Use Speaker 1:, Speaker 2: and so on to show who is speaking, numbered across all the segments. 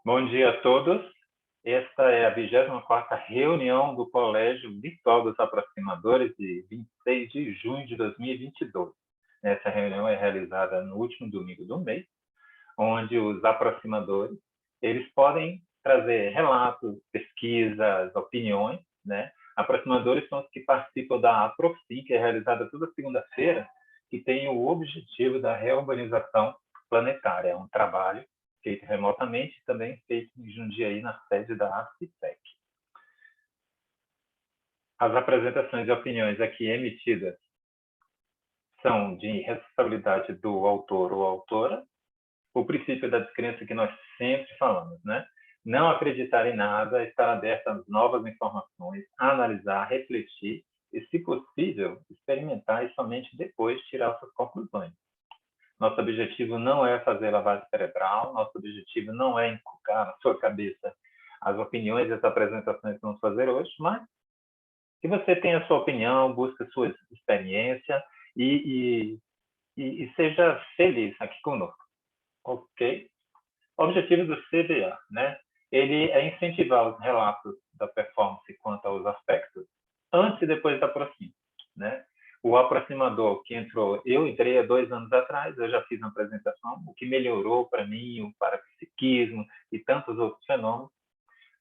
Speaker 1: Bom dia a todos. Esta é a 24ª reunião do Colégio Virtual dos Aproximadores de 26 de junho de 2022. Essa reunião é realizada no último domingo do mês, onde os aproximadores eles podem trazer relatos, pesquisas, opiniões, né? Aproximadores são os que participam da APROFIM, que é realizada toda segunda-feira, que tem o objetivo da reurbanização planetária. É um trabalho feito remotamente, também feito em Jundiaí, na sede da ACIPEC. As apresentações e opiniões aqui emitidas são de responsabilidade do autor ou autora. O princípio da descrença que nós sempre falamos, né? Não acreditar em nada, estar aberto às novas informações, analisar, refletir e, se possível, experimentar e somente depois tirar suas conclusões. Nosso objetivo não é fazer lavagem cerebral, nosso objetivo não é inculcar na sua cabeça as opiniões e as apresentações que vamos fazer hoje, mas que você tenha a sua opinião, busque a sua experiência e seja feliz aqui conosco, ok? O objetivo do CBA, né? Ele é incentivar os relatos da performance quanto aos aspectos antes e depois da aproxima, né? O aproximador que entrou, eu entrei há 2 anos atrás, eu já fiz uma apresentação, o que melhorou para mim, o parapsiquismo e tantos outros fenômenos,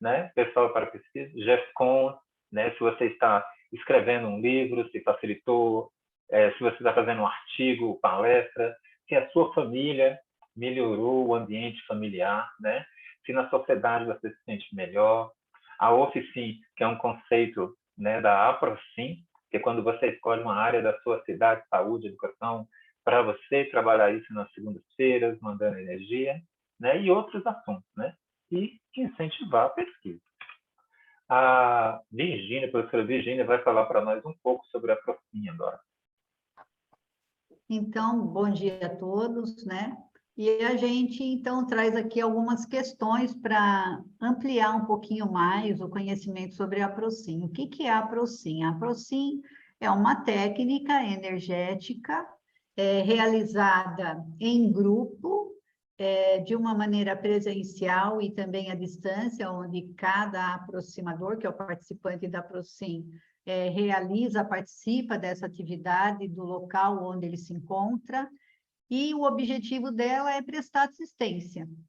Speaker 1: né? Pessoal parapsiquismo, GEFCON, né? Se você está escrevendo um livro, se facilitou, se você está fazendo um artigo, palestra, se a sua família melhorou o ambiente familiar, né? Se na sociedade você se sente melhor. A OFICIM, que é um conceito, né, da APROCIM, que é quando você escolhe uma área da sua cidade, saúde, educação, para você trabalhar isso nas segundas-feiras, mandando energia, né? E outros assuntos, né? E incentivar a pesquisa. A Virgínia, a professora Virgínia, vai falar para nós um pouco sobre a APROCIM agora.
Speaker 2: Então, bom dia a todos, né? E a gente, então, traz aqui algumas questões para ampliar um pouquinho mais o conhecimento sobre a APROCIM. O que é a APROCIM? A APROCIM é uma técnica energética realizada em grupo, de uma maneira presencial e também à distância, onde cada aproximador, que é o participante da APROCIM, participa dessa atividade do local onde ele se encontra, e o objetivo dela é prestar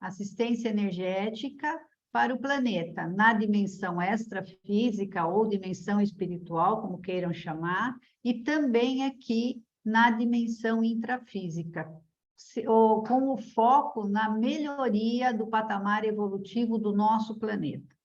Speaker 2: assistência energética para o planeta, na dimensão extrafísica ou dimensão espiritual, como queiram chamar, e também aqui na dimensão intrafísica, com o foco na melhoria do patamar evolutivo do nosso planeta.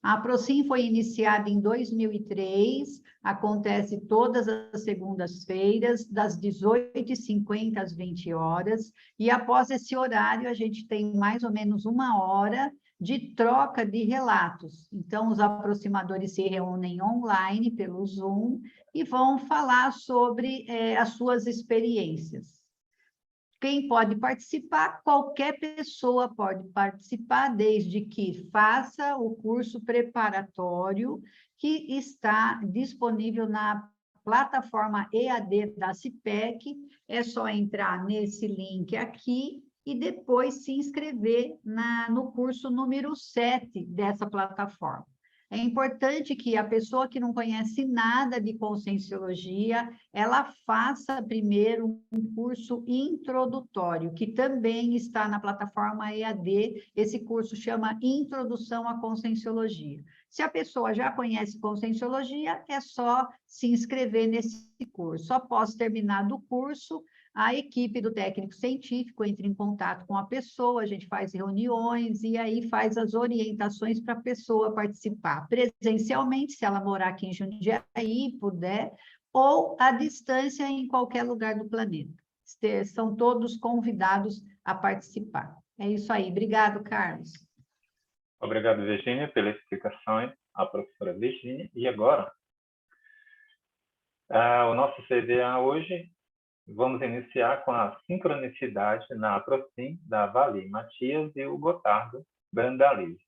Speaker 2: A APROCIM foi iniciada em 2003, acontece todas as segundas-feiras, das 18h50 às 20 horas, e após esse horário a gente tem mais ou menos 1 hora de troca de relatos. Então, os aproximadores se reúnem online pelo Zoom e vão falar sobre as suas experiências. Quem pode participar? Qualquer pessoa pode participar, desde que faça o curso preparatório que está disponível na plataforma EAD da CIPEC. É só entrar nesse link aqui e depois se inscrever no curso número 7 dessa plataforma. É importante que a pessoa que não conhece nada de conscienciologia, ela faça primeiro um curso introdutório, que também está na plataforma EAD. Esse curso chama Introdução à Conscienciologia. Se a pessoa já conhece conscienciologia, é só se inscrever nesse curso. Após terminar do curso, a equipe do técnico científico entra em contato com a pessoa, a gente faz reuniões e aí faz as orientações para a pessoa participar presencialmente, se ela morar aqui em Jundiaí, puder, ou à distância em qualquer lugar do planeta. São todos convidados a participar. É isso aí. Obrigado, Carlos.
Speaker 1: Obrigado, Virgínia, pelas explicações, a professora Virgínia. E agora, o nosso CBA hoje, vamos iniciar com a sincronicidade na APROCIM da Vali Matias e o Gotardo Brandalize.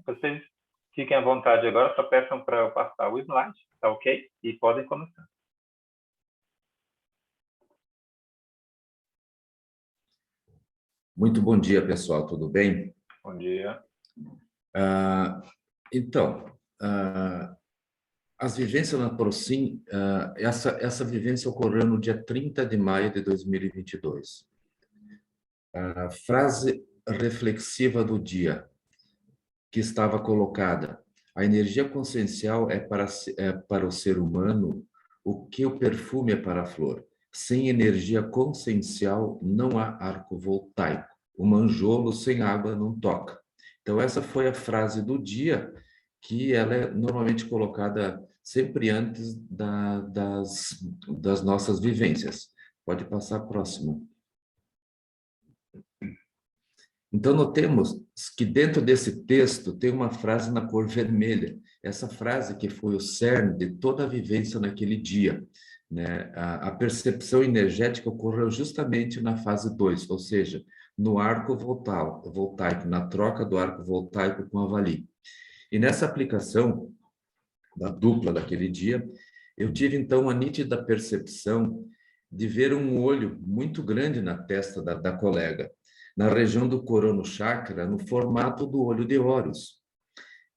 Speaker 1: Vocês fiquem à vontade agora, só peçam para eu passar o slide, tá ok? E podem começar.
Speaker 3: Muito bom dia, pessoal, tudo bem?
Speaker 1: Bom dia.
Speaker 3: Então, as vivências na Procim, essa vivência ocorreu no dia 30 de maio de 2022. A frase reflexiva do dia que estava colocada: a energia consciencial é para o ser humano o que o perfume é para a flor. Sem energia consciencial não há arco voltaico. O manjolo sem água não toca. Então, essa foi a frase do dia, que ela é normalmente colocada sempre antes das nossas vivências. Pode passar a próxima. Então, notemos que dentro desse texto tem uma frase na cor vermelha. Essa frase que foi o cerne de toda a vivência naquele dia, né? A percepção energética ocorreu justamente na fase 2, ou seja, no arco voltaico, na troca do arco voltaico com a Vali. E nessa aplicação da dupla daquele dia, eu tive então a nítida percepção de ver um olho muito grande na testa da colega, na região do corono chakra, no formato do olho de Horus.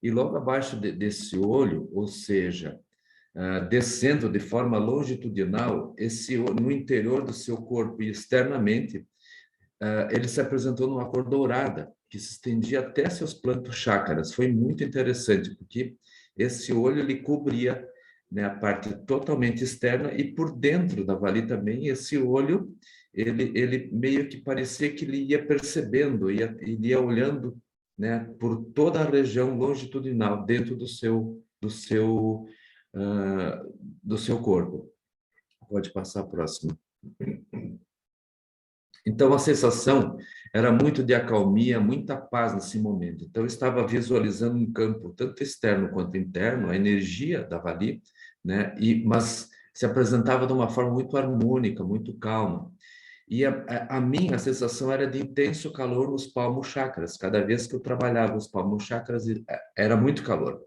Speaker 3: E logo abaixo desse olho, ou seja, descendo de forma longitudinal, no interior do seu corpo e externamente, ele se apresentou numa cor dourada, que se estendia até seus plantos chakras. Foi muito interessante, porque esse olho ele cobria, né, a parte totalmente externa, e por dentro da Vali também, esse olho, ele meio que parecia que ele ia percebendo, ele ia olhando, né, por toda a região longitudinal dentro do seu corpo. Pode passar a próxima. Então, a sensação era muito de acalmia, muita paz nesse momento. Então, eu estava visualizando um campo, tanto externo quanto interno, a energia da Vali, né? Mas se apresentava de uma forma muito harmônica, muito calma. E a minha sensação era de intenso calor nos palmos chakras. Cada vez que eu trabalhava os palmos chakras, era muito calor.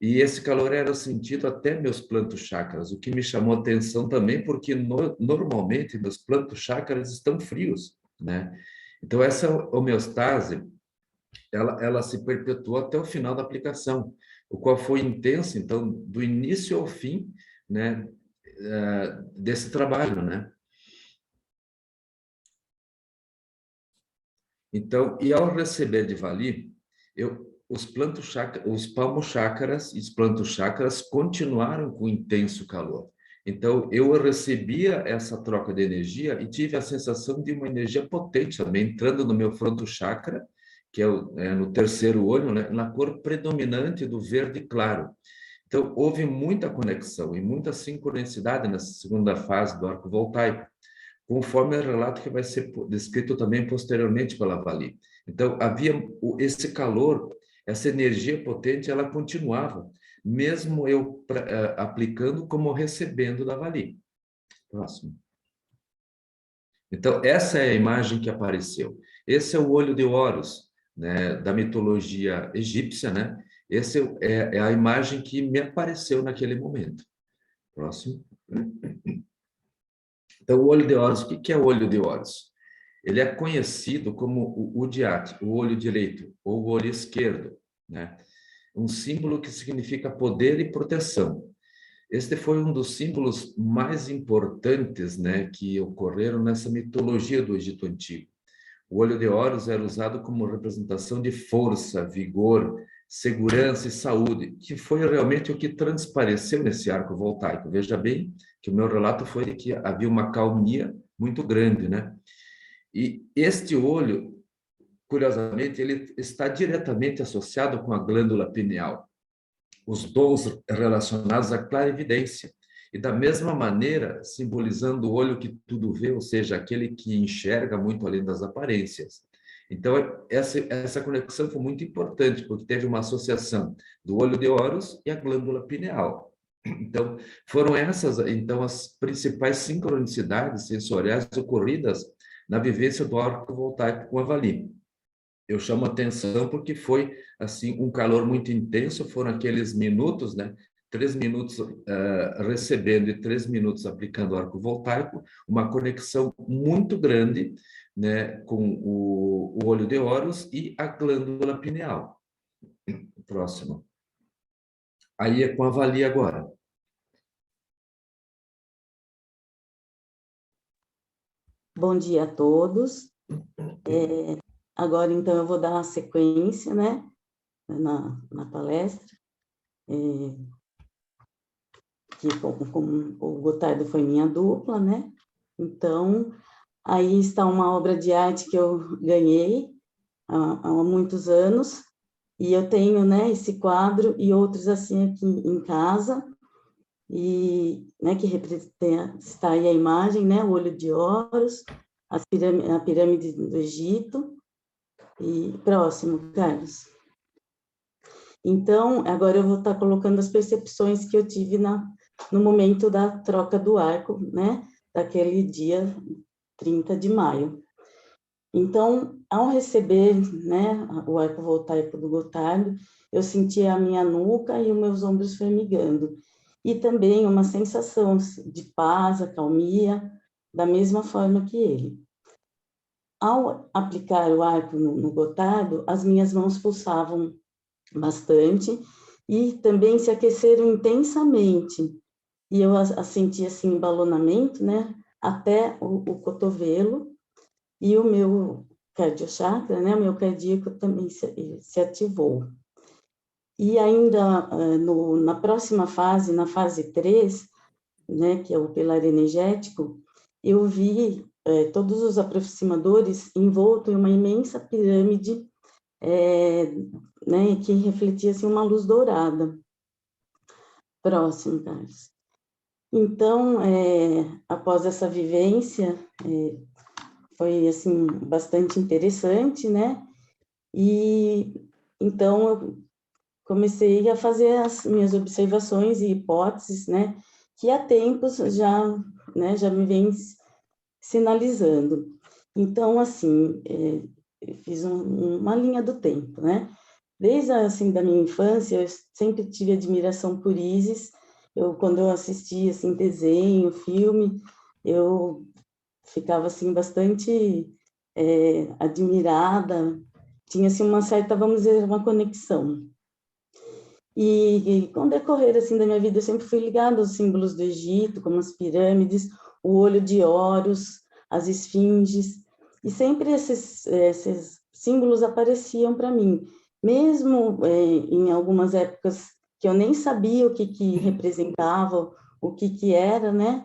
Speaker 3: E esse calor era sentido até meus plantos chakras, o que me chamou a atenção também, porque normalmente meus plantos chakras estão frios, né? Então, essa homeostase, ela se perpetuou até o final da aplicação, o qual foi intenso, então, do início ao fim, né, desse trabalho, né? Então, e ao receber de Vali, os palmos chakras e os plantos chakras continuaram com intenso calor. Então, eu recebia essa troca de energia e tive a sensação de uma energia potente também, entrando no meu fronto chakra, que é no terceiro olho, né, na cor predominante do verde claro. Então, houve muita conexão e muita sincronicidade nessa segunda fase do arco voltaico, conforme o relato que vai ser descrito também posteriormente pela Vali. Então, havia esse calor, essa energia potente, ela continuava, mesmo eu aplicando como recebendo da Vali. Próximo. Então, essa é a imagem que apareceu. Esse é o olho de Horus, né, da mitologia egípcia, né? Essa é a imagem que me apareceu naquele momento. Próximo. Então, o olho de Horus, o que é o olho de Horus? Ele é conhecido como o Udiat, o olho direito, ou o olho esquerdo, né? Um símbolo que significa poder e proteção. Este foi um dos símbolos mais importantes, né, que ocorreram nessa mitologia do Egito Antigo. O olho de Horus era usado como representação de força, vigor, segurança e saúde, que foi realmente o que transpareceu nesse arco voltaico. Veja bem que o meu relato foi de que havia uma calmia muito grande, né? E este olho, curiosamente, ele está diretamente associado com a glândula pineal, os dons relacionados à clarividência. E da mesma maneira, simbolizando o olho que tudo vê, ou seja, aquele que enxerga muito além das aparências. Então, essa conexão foi muito importante, porque teve uma associação do olho de Horus e a glândula pineal. Então, foram essas, então, as principais sincronicidades sensoriais ocorridas na vivência do arco voltaico com a Vali. Eu chamo atenção porque foi assim um calor muito intenso, foram aqueles minutos, né? 3 minutos recebendo e 3 minutos aplicando o arco voltaico, uma conexão muito grande, né, com o olho de Horus e a glândula pineal. Próximo. Aí é com a Vali agora.
Speaker 4: Bom dia a todos. Agora, então, eu vou dar uma sequência, né, na palestra, que como o Gotardo foi minha dupla, né, então, aí está uma obra de arte que eu ganhei há muitos anos, e eu tenho, né, esse quadro e outros assim aqui em casa, e, né, que representa, está aí a imagem, né, o olho de Horus, a pirâmide do Egito. E próximo, Carlos. Então, agora eu vou estar colocando as percepções que eu tive no momento da troca do arco, né, daquele dia 30 de maio. Então, ao receber, né, o arco voltaico do Gotardo, eu senti a minha nuca e os meus ombros formigando, e também uma sensação de paz, acalmia, da mesma forma que ele. Ao aplicar o arco no Gotardo, as minhas mãos pulsavam bastante e também se aqueceram intensamente. E eu senti assim, embalonamento, né, até o cotovelo, e o meu cardiochakra, né, o meu cardíaco também se ativou. E ainda na próxima fase, na fase 3, né, que é o pilar energético, eu vi todos os aproximadores envoltos em uma imensa pirâmide, né, que refletia assim, uma luz dourada. Próximo, Carlos. Então, após essa vivência, foi assim bastante interessante, né? E então eu comecei a fazer as minhas observações e hipóteses, né? Que há tempos já, né, já me vem sinalizando. Então, assim, eu fiz uma linha do tempo, né? Desde, assim, da minha infância, eu sempre tive admiração por Ísis. Quando eu assistia, assim, desenho, filme, eu ficava, assim, bastante admirada. Tinha, assim, uma certa, vamos dizer, uma conexão. E com o decorrer, assim, da minha vida, eu sempre fui ligada aos símbolos do Egito, como as pirâmides, o olho de Horus, as esfinges, e sempre esses símbolos apareciam para mim, mesmo em algumas épocas que eu nem sabia o que representava, o que era, né?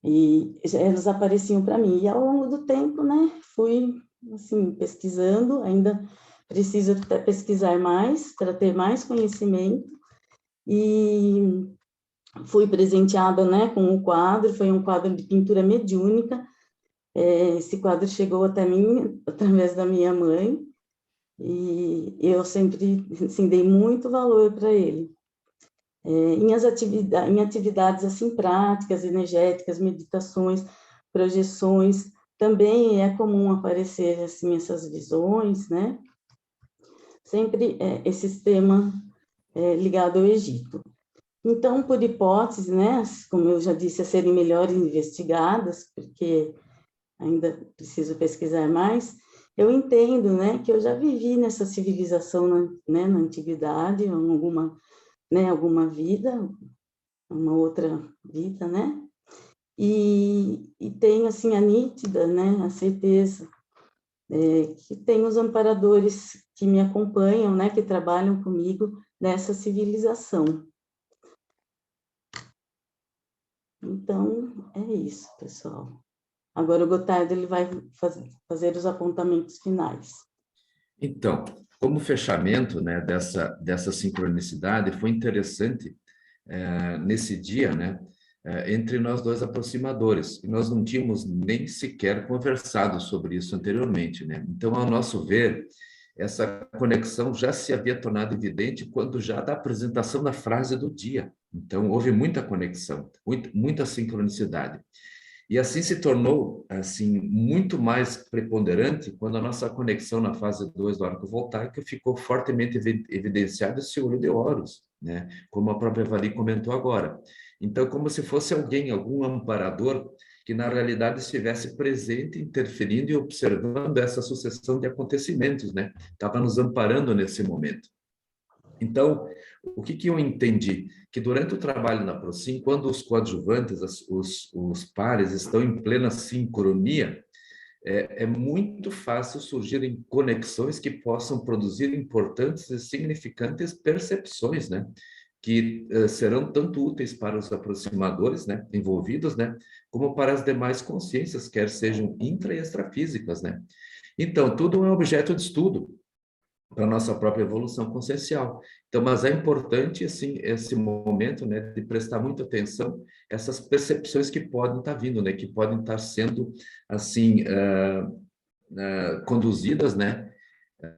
Speaker 4: E eles apareciam para mim. E ao longo do tempo, né, fui assim pesquisando, ainda preciso até pesquisar mais para ter mais conhecimento, e fui presenteada, né, com um quadro, foi um quadro de pintura mediúnica. Esse quadro chegou até mim através da minha mãe, e eu sempre assim, dei muito valor para ele. Em atividades assim práticas, energéticas, meditações, projeções, também é comum aparecer assim essas visões, né? Sempre esse tema ligado ao Egito. Então, por hipótese, né, como eu já disse, a serem melhor investigadas, porque ainda preciso pesquisar mais, eu entendo, né, que eu já vivi nessa civilização, né, na antiguidade, alguma vida, uma outra vida, né? E tenho, assim, a nítida, né, a certeza que tem os amparadores que me acompanham, né, que trabalham comigo nessa civilização. Então, é isso, pessoal. Agora o Gotardo ele vai fazer os apontamentos finais.
Speaker 3: Então, como fechamento, né, dessa sincronicidade, foi interessante nesse dia, né, entre nós dois aproximadores. E nós não tínhamos nem sequer conversado sobre isso anteriormente, né? Então, ao nosso ver, essa conexão já se havia tornado evidente quando já da apresentação da frase do dia. Então, houve muita conexão, muita sincronicidade. E assim se tornou assim muito mais preponderante quando a nossa conexão na fase 2 do arco voltaico ficou fortemente evidenciado esse olho de Horus, né? Como a própria Vali comentou agora. Então, como se fosse alguém, algum amparador que na realidade estivesse presente, interferindo e observando essa sucessão de acontecimentos, né? Estava nos amparando nesse momento. Então, o que eu entendi? Que durante o trabalho na Procim, quando os coadjuvantes, os pares estão em plena sincronia, é muito fácil surgirem conexões que possam produzir importantes e significantes percepções, né? Que serão tanto úteis para os aproximadores, né, envolvidos, né, como para as demais consciências, quer sejam intra e extrafísicas, né? Então, tudo é objeto de estudo para a nossa própria evolução consciencial. Então, mas é importante, assim, esse momento, né, de prestar muita atenção a essas percepções que podem estar vindo, né, que podem estar sendo, assim, conduzidas, né,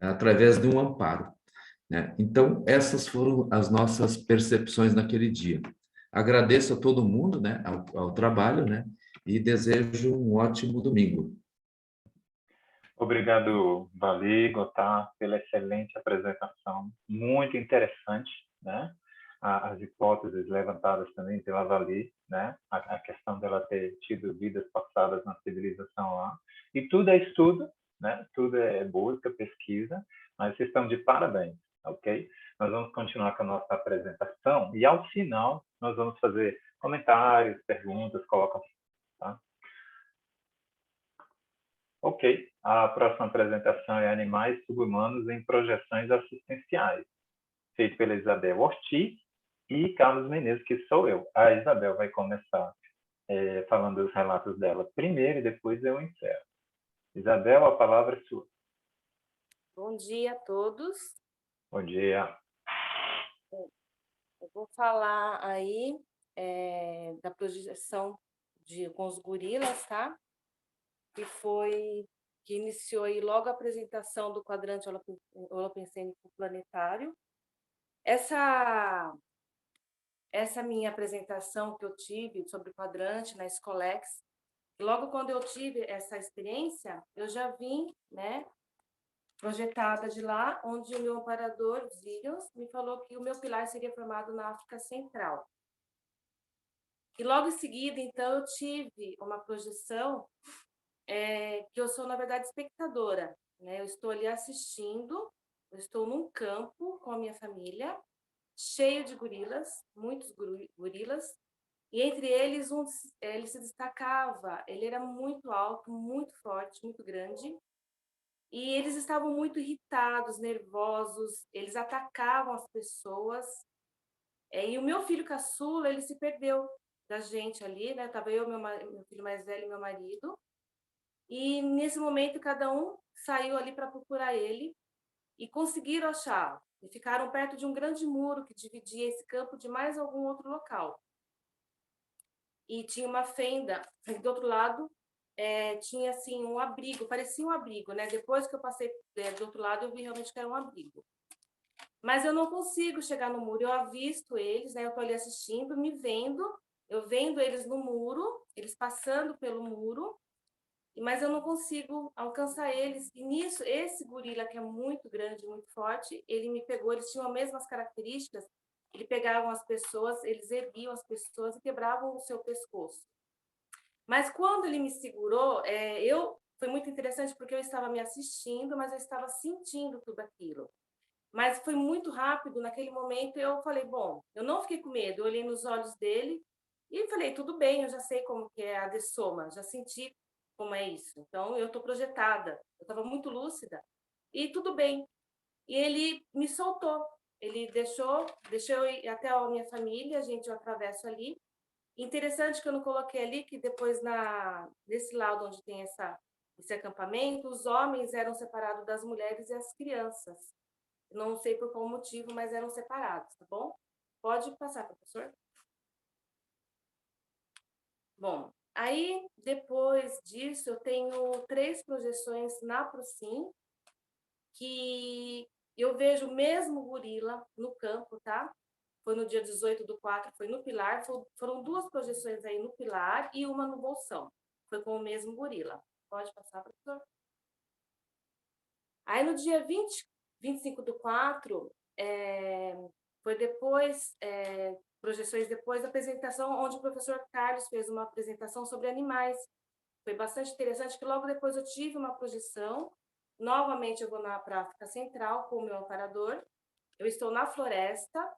Speaker 3: através de um amparo, né? Então, essas foram as nossas percepções naquele dia. Agradeço a todo mundo, né, ao trabalho, né, e desejo um ótimo domingo.
Speaker 1: Obrigado, Vali, Gotá, pela excelente apresentação, muito interessante, né? As hipóteses levantadas também pela Vali, né? A questão dela ter tido vidas passadas na civilização lá. E tudo é estudo, né? Tudo é busca, pesquisa, mas vocês estão de parabéns, ok? Nós vamos continuar com a nossa apresentação e, ao final, nós vamos fazer comentários, perguntas, colocações, tá? Ok. A próxima apresentação é Animais Subhumanos em Projeções Assistenciais, feito pela Isabel Ortiz e Carlos Menezes, que sou eu. A Isabel vai começar falando os relatos dela primeiro e depois eu encerro. Isabel, a palavra é sua.
Speaker 5: Bom dia a todos.
Speaker 1: Bom dia.
Speaker 5: Eu vou falar aí da projeção com os gorilas, tá? Que iniciou aí logo a apresentação do quadrante holopensênico planetário. Essa minha apresentação que eu tive sobre o quadrante na Escolex, logo quando eu tive essa experiência, eu já vim, né, projetada de lá, onde o meu amparador, Zílios, me falou que o meu pilar seria formado na África Central. E logo em seguida, então, eu tive uma projeção que eu sou, na verdade, espectadora, né? Eu estou ali assistindo, eu estou num campo com a minha família, cheio de gorilas, muitos gorilas, e entre eles, ele se destacava, ele era muito alto, muito forte, muito grande, e eles estavam muito irritados, nervosos, eles atacavam as pessoas. E o meu filho caçula, ele se perdeu da gente ali, né? Tava eu, meu filho mais velho e meu marido. E nesse momento, cada um saiu ali para procurar ele e conseguiram achar. E ficaram perto de um grande muro que dividia esse campo de mais algum outro local. E tinha uma fenda, e do outro lado tinha assim um abrigo, parecia um abrigo, né? Depois que eu passei do outro lado, eu vi realmente que era um abrigo. Mas eu não consigo chegar no muro, eu avisto eles, né? Eu tô ali assistindo, me vendo, eu vendo eles no muro, eles passando pelo muro, mas eu não consigo alcançar eles. E nisso, esse gorila, que é muito grande, muito forte, ele me pegou, eles tinham as mesmas características, ele pegavam as pessoas, eles erguiam as pessoas e quebravam o seu pescoço. Mas quando ele me segurou, foi muito interessante porque eu estava me assistindo, mas eu estava sentindo tudo aquilo. Mas foi muito rápido, naquele momento eu falei, bom, eu não fiquei com medo, eu olhei nos olhos dele e falei, tudo bem, eu já sei como que é a dessoma, já senti como é isso. Então, eu estou projetada, eu estava muito lúcida e tudo bem. E ele me soltou, ele deixou eu ir até a minha família, eu atravesso ali. Interessante que eu não coloquei ali que depois nesse lado onde tem esse acampamento, os homens eram separados das mulheres e as crianças. Não sei por qual motivo, mas eram separados, tá bom? Pode passar, professor. Bom, aí depois disso eu tenho 3 projeções na Procim, que eu vejo o mesmo gorila no campo, tá? Foi no dia 18/4, foi no Pilar, foram 2 projeções aí no Pilar e uma no Bolsão. Foi com o mesmo gorila. Pode passar, professor? Aí no dia 25/4, foi depois projeções depois da apresentação, onde o professor Carlos fez uma apresentação sobre animais. Foi bastante interessante, que logo depois eu tive uma projeção. Novamente eu vou para a África Central com o meu amparador. Eu estou na floresta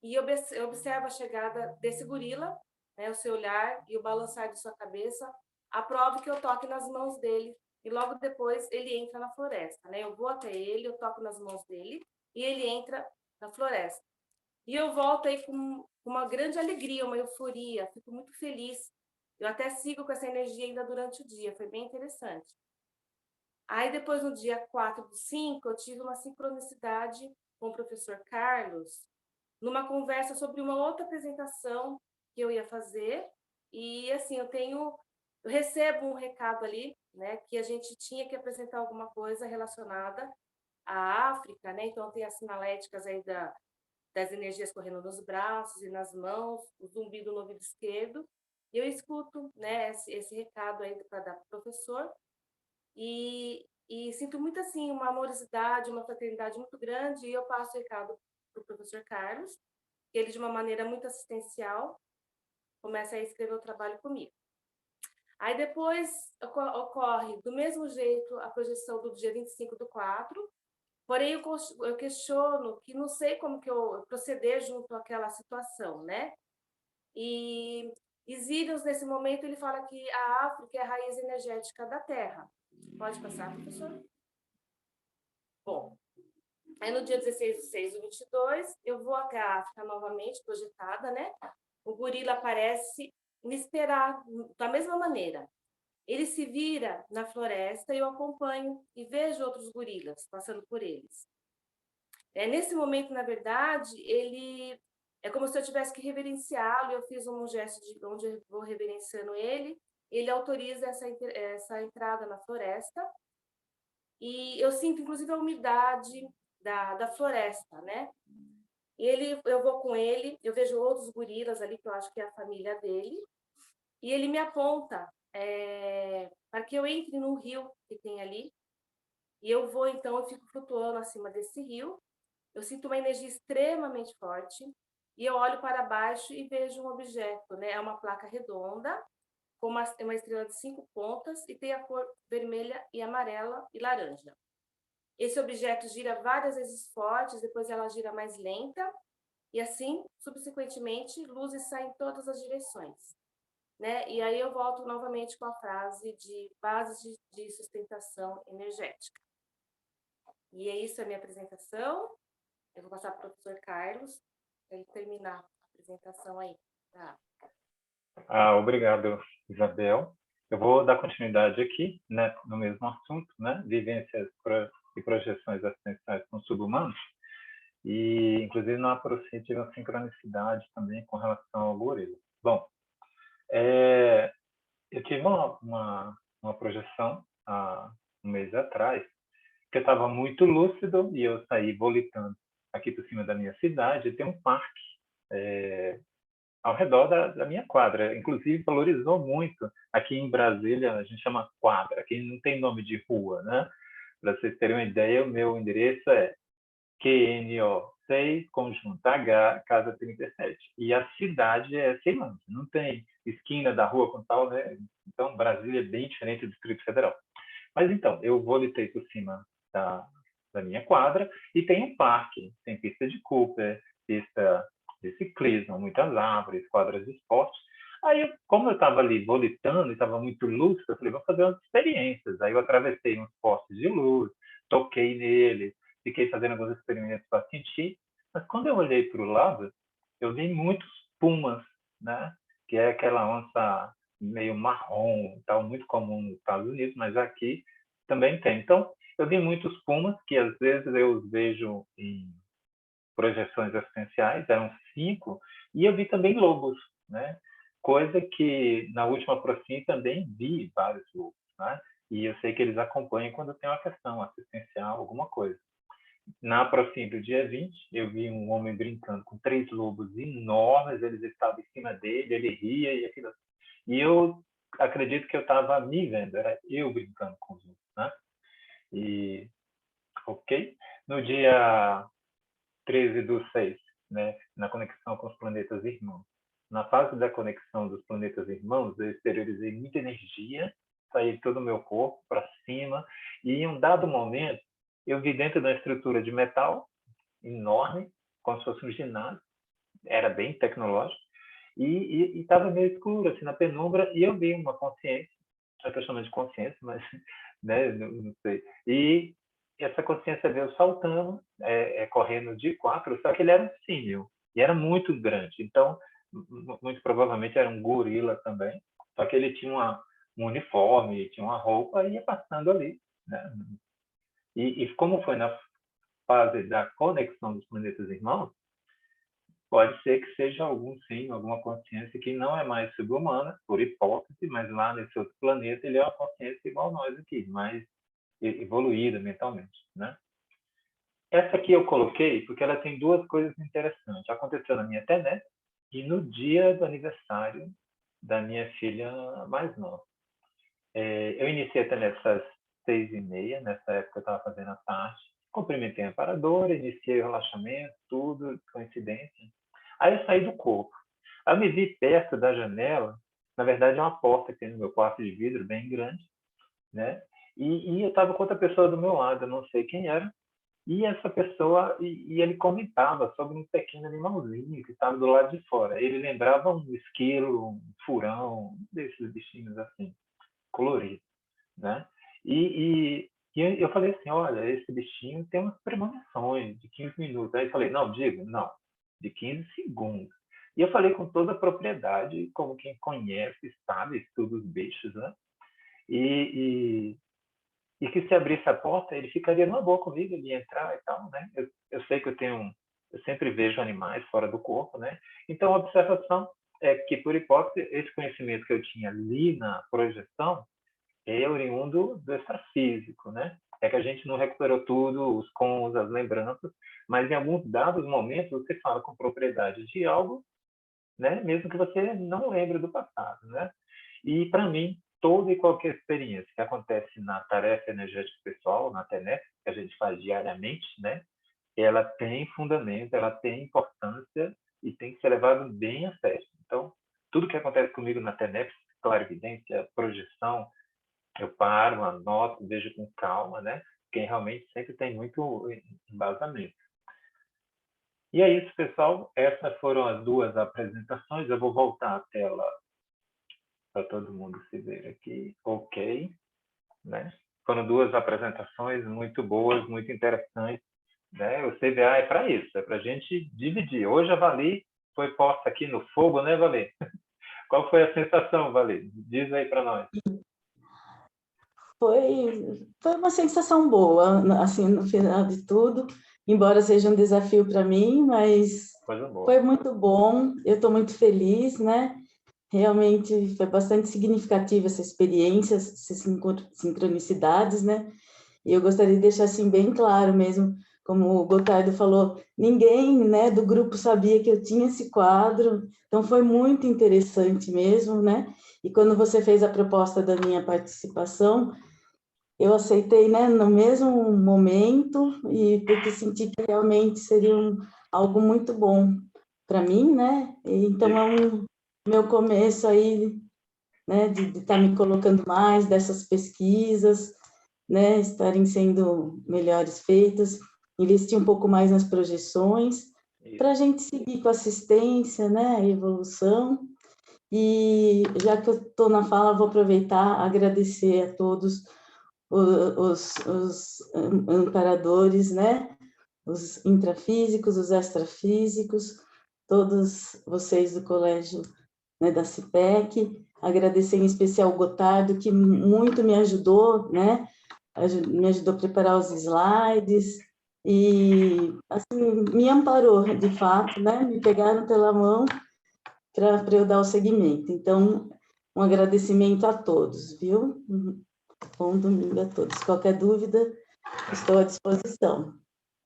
Speaker 5: e eu observo a chegada desse gorila, né, o seu olhar e o balançar de sua cabeça, aprova que eu toque nas mãos dele, e logo depois ele entra na floresta, né? Eu vou até ele, eu toco nas mãos dele, e ele entra na floresta. E eu volto aí com uma grande alegria, uma euforia, fico muito feliz. Eu até sigo com essa energia ainda durante o dia, foi bem interessante. Aí depois, no dia 4/5, eu tive uma sincronicidade com o professor Carlos, numa conversa sobre uma outra apresentação que eu ia fazer, e assim, eu recebo um recado ali, né, que a gente tinha que apresentar alguma coisa relacionada à África, né, então tem as sinaléticas aí das energias correndo nos braços e nas mãos, o zumbido no ouvido esquerdo, e eu escuto, né, esse recado aí para dar para o professor, e sinto muito assim, uma amorosidade, uma fraternidade muito grande, e eu passo o recado para o professor Carlos, ele, de uma maneira muito assistencial, começa a escrever o trabalho comigo. Aí depois ocorre, do mesmo jeito, a projeção do dia 25/4, porém eu questiono que não sei como que eu proceder junto àquela situação, né? E Isílios, nesse momento, ele fala que a África é a raiz energética da Terra. Pode passar, professor? Bom, aí no dia 16/6/22, eu vou até a África novamente, projetada, né? O gorila aparece me esperar da mesma maneira. Ele se vira na floresta e eu acompanho e vejo outros gorilas passando por eles. Nesse momento, na verdade, ele é como se eu tivesse que reverenciá-lo. Eu fiz um gesto de onde eu vou reverenciando ele. Ele autoriza essa entrada na floresta e eu sinto, inclusive, a umidade da floresta, né? Eu vou com ele, eu vejo outros gorilas ali, que eu acho que é a família dele, e ele me aponta para que eu entre num rio que tem ali, e eu vou, então, eu fico flutuando acima desse rio, eu sinto uma energia extremamente forte, e eu olho para baixo e vejo um objeto, né? É uma placa redonda, com uma estrela de 5 pontas, e tem a cor vermelha e amarela e laranja. Esse objeto gira várias vezes fortes, depois ela gira mais lenta, e assim, subsequentemente, luzes saem em todas as direções, né? E aí eu volto novamente com a frase de bases de sustentação energética. E é isso a minha apresentação. Eu vou passar para o professor Carlos, para ele terminar a apresentação aí. Tá.
Speaker 1: Obrigado, Isabel. Eu vou dar continuidade aqui, né, no mesmo assunto, né, vivências e projeções assistenciais com subhumanos. E, inclusive, na Aprocite tive uma sincronicidade também com relação ao gorila. Bom, eu tive uma projeção há um mês atrás, que eu estava muito lúcido e eu saí volitando aqui por cima da minha cidade. Tem um parque ao redor da minha quadra. Inclusive, valorizou muito. Aqui em Brasília, a gente chama quadra, aqui não tem nome de rua, né? Para vocês terem uma ideia, o meu endereço é QNO 6, Conjunto H, Casa 37. E a cidade é Ceilândia, não tem esquina da rua com tal, né? Então, Brasília é bem diferente do Distrito Federal. Mas então, eu volitei por cima da minha quadra e tem um parque, tem pista de Cooper, pista de ciclismo, muitas árvores, quadras de esporte. Aí, como eu estava ali volitando e estava muito lúcido, eu falei, vou fazer umas experiências. Aí eu atravessei uns postes de luz, toquei neles, fiquei fazendo alguns experimentos para sentir. Mas quando eu olhei para o lado, eu vi muitos pumas, né? Que é aquela onça meio marrom, tal, muito comum nos Estados Unidos, mas aqui também tem. Então, eu vi muitos pumas, que às vezes eu os vejo em projeções assistenciais, eram 5, e eu vi também lobos, né? Coisa que na última Procin também vi vários lobos, né? E eu sei que eles acompanham quando tem uma questão assistencial, alguma coisa. Na Procin do dia 20, eu vi um homem brincando com 3 lobos enormes, eles estavam em cima dele, ele ria e aquilo. E eu acredito que eu estava me vendo, era eu brincando com os lobos, né? E, ok? No dia 13/6, né, na conexão com os planetas irmãos. Na fase da conexão dos planetas irmãos, eu exteriorizei muita energia, saí de todo o meu corpo para cima, e em um dado momento, eu vi dentro da estrutura de metal, enorme, como se fosse um ginásio, era bem tecnológico, e estava meio escuro, assim, na penumbra, e eu vi uma consciência, eu estou chamando de consciência, mas né, não sei, e essa consciência veio saltando, correndo de 4, só que ele era um símil, e era muito grande, então, muito provavelmente era um gorila também, só que ele tinha um uniforme, tinha uma roupa, e ia passando ali, né? E como foi na fase da conexão dos planetas irmãos, pode ser que seja algum sim, alguma consciência que não é mais subhumana, por hipótese, mas lá nesse outro planeta ele é uma consciência igual a nós aqui, mais evoluída mentalmente, né? Essa aqui eu coloquei porque ela tem duas coisas interessantes. Aconteceu na minha TENET e no dia do aniversário da minha filha mais nova. Eu iniciei a TENET às 6h30, nessa época eu estava fazendo a parte, cumprimentei a paradora, iniciei o relaxamento, tudo, coincidência. Aí eu saí do corpo. Aí eu me vi perto da janela, na verdade é uma porta que tem no meu quarto de vidro, bem grande, né? E eu estava com outra pessoa do meu lado, eu não sei quem era, e essa pessoa, e ele comentava sobre um pequeno animalzinho que estava do lado de fora. Ele lembrava um esquilo, um furão, um desses bichinhos assim, coloridos, né? E eu falei assim, olha, esse bichinho tem umas premonições de 15 minutos. Aí eu falei, não, digo, não, de 15 segundos. E eu falei com toda a propriedade, como quem conhece, sabe, estuda os bichos, né? E que se abrisse a porta, ele ficaria numa boa comigo, ele ia entrar e tal, né? Eu sei que eu sempre vejo animais fora do corpo, né? Então, a observação é que, por hipótese, esse conhecimento que eu tinha ali na projeção é oriundo do extrafísico, né? É que a gente não recuperou tudo, os cons, as lembranças, mas em alguns dados momentos você fala com propriedade de algo, né? Mesmo que você não lembre do passado, né? E para mim, toda e qualquer experiência que acontece na tarefa energética pessoal, na TENET, que a gente faz diariamente, né? Ela tem fundamento, ela tem importância e tem que ser levado bem a sério. Então, tudo que acontece comigo na TENET, clarividência, projeção, eu paro, anoto, vejo com calma, né? Quem realmente sempre tem muito embasamento. E é isso, pessoal. Essas foram as duas apresentações. Eu vou voltar a tela para todo mundo se ver aqui. Ok, né? Foram duas apresentações muito boas, muito interessantes, né? O CVA é para isso, é para a gente dividir. Hoje a Vali foi posta aqui no fogo, né, Vali? Qual foi a sensação, Vali? Diz aí para nós.
Speaker 4: Foi uma sensação boa, assim, no final de tudo, embora seja um desafio para mim, mas
Speaker 1: Coisa boa.
Speaker 4: foi muito bom, eu estou muito feliz, né? Realmente foi bastante significativa essa experiência, essas sincronicidades, né? E eu gostaria de deixar assim bem claro mesmo, como o Gotardo falou, ninguém, né, do grupo sabia que eu tinha esse quadro, então foi muito interessante mesmo, né? E quando você fez a proposta da minha participação, eu aceitei, né, no mesmo momento, e porque senti que realmente seria algo muito bom para mim, né? E, então é meu começo aí, né, de estar me colocando mais dessas pesquisas, né, estarem sendo melhores feitas, investir um pouco mais nas projeções, para a gente seguir com assistência, né, a evolução. E já que eu estou na fala, vou aproveitar agradecer a todos os amparadores, né? Os intrafísicos, os extrafísicos, todos vocês do colégio, né, da CIPEC, agradecer em especial o Gotardo, que muito me ajudou, né? Me ajudou a preparar os slides e, assim, me amparou, de fato, né? Me pegaram pela mão para eu dar o seguimento. Então, um agradecimento a todos, viu? Bom domingo a todos. Qualquer dúvida, estou à disposição.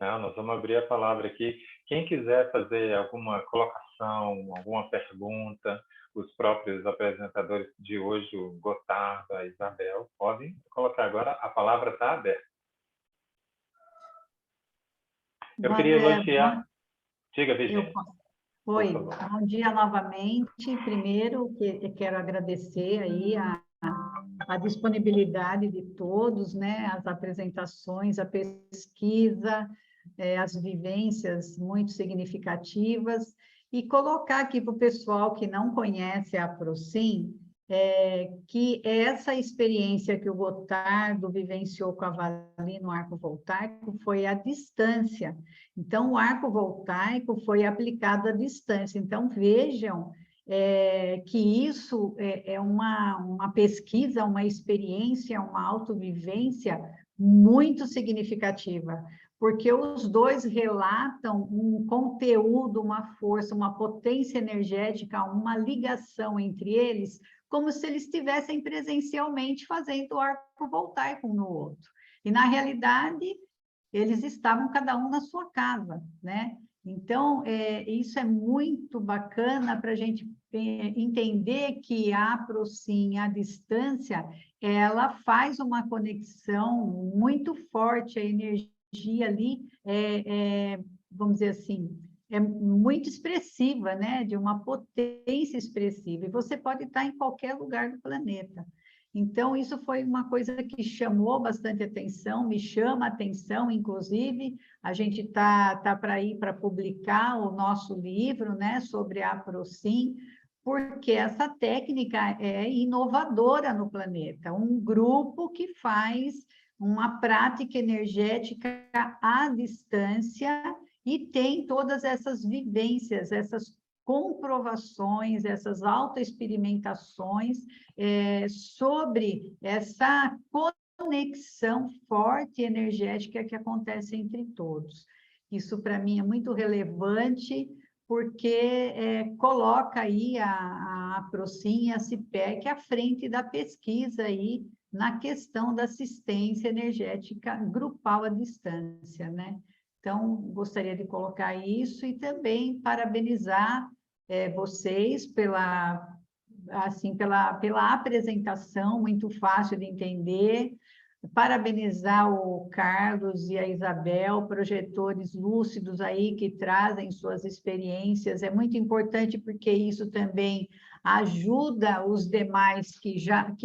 Speaker 1: Não, nós vamos abrir a palavra aqui. Quem quiser fazer alguma colocação, alguma pergunta, os próprios apresentadores de hoje, o Gotardo, a Isabel, podem colocar agora. A palavra está aberta. Eu queria elogiar. Diga, Virginia.
Speaker 2: Oi,
Speaker 1: Por favor.
Speaker 2: bom dia novamente. Primeiro, quero agradecer aí a disponibilidade de todos, né? As apresentações, a pesquisa, as vivências muito significativas, e colocar aqui para o pessoal que não conhece a Procim, que essa experiência que o Gotardo vivenciou com a Vali no arco voltaico foi à distância. Então, o arco voltaico foi aplicado à distância. Então, vejam que isso é uma pesquisa, uma experiência, uma autovivência muito significativa, porque os dois relatam um conteúdo, uma força, uma potência energética, uma ligação entre eles, como se eles estivessem presencialmente fazendo o arco voltaico um no outro. E, na realidade, eles estavam cada um na sua casa, né? Então, isso é muito bacana para a gente entender que a Procim, à distância, ela faz uma conexão muito forte, a energia ali, vamos dizer assim, é muito expressiva, né? De uma potência expressiva, e você pode estar em qualquer lugar do planeta. Então, isso foi uma coisa que chamou bastante atenção, me chama atenção, inclusive, a gente está para ir para publicar o nosso livro, né, sobre a Procim, porque essa técnica é inovadora no planeta, um grupo que faz uma prática energética à distância e tem todas essas vivências, essas comprovações, essas autoexperimentações sobre essa conexão forte energética que acontece entre todos. Isso, para mim, é muito relevante, porque coloca aí a Procim e a CIPEC à frente da pesquisa aí na questão da assistência energética grupal à distância, né? Então, gostaria de colocar isso e também parabenizar vocês pela apresentação, muito fácil de entender. Parabenizar o Carlos e a Isabel, projetores lúcidos aí que trazem suas experiências. É muito importante porque isso também ajuda os demais que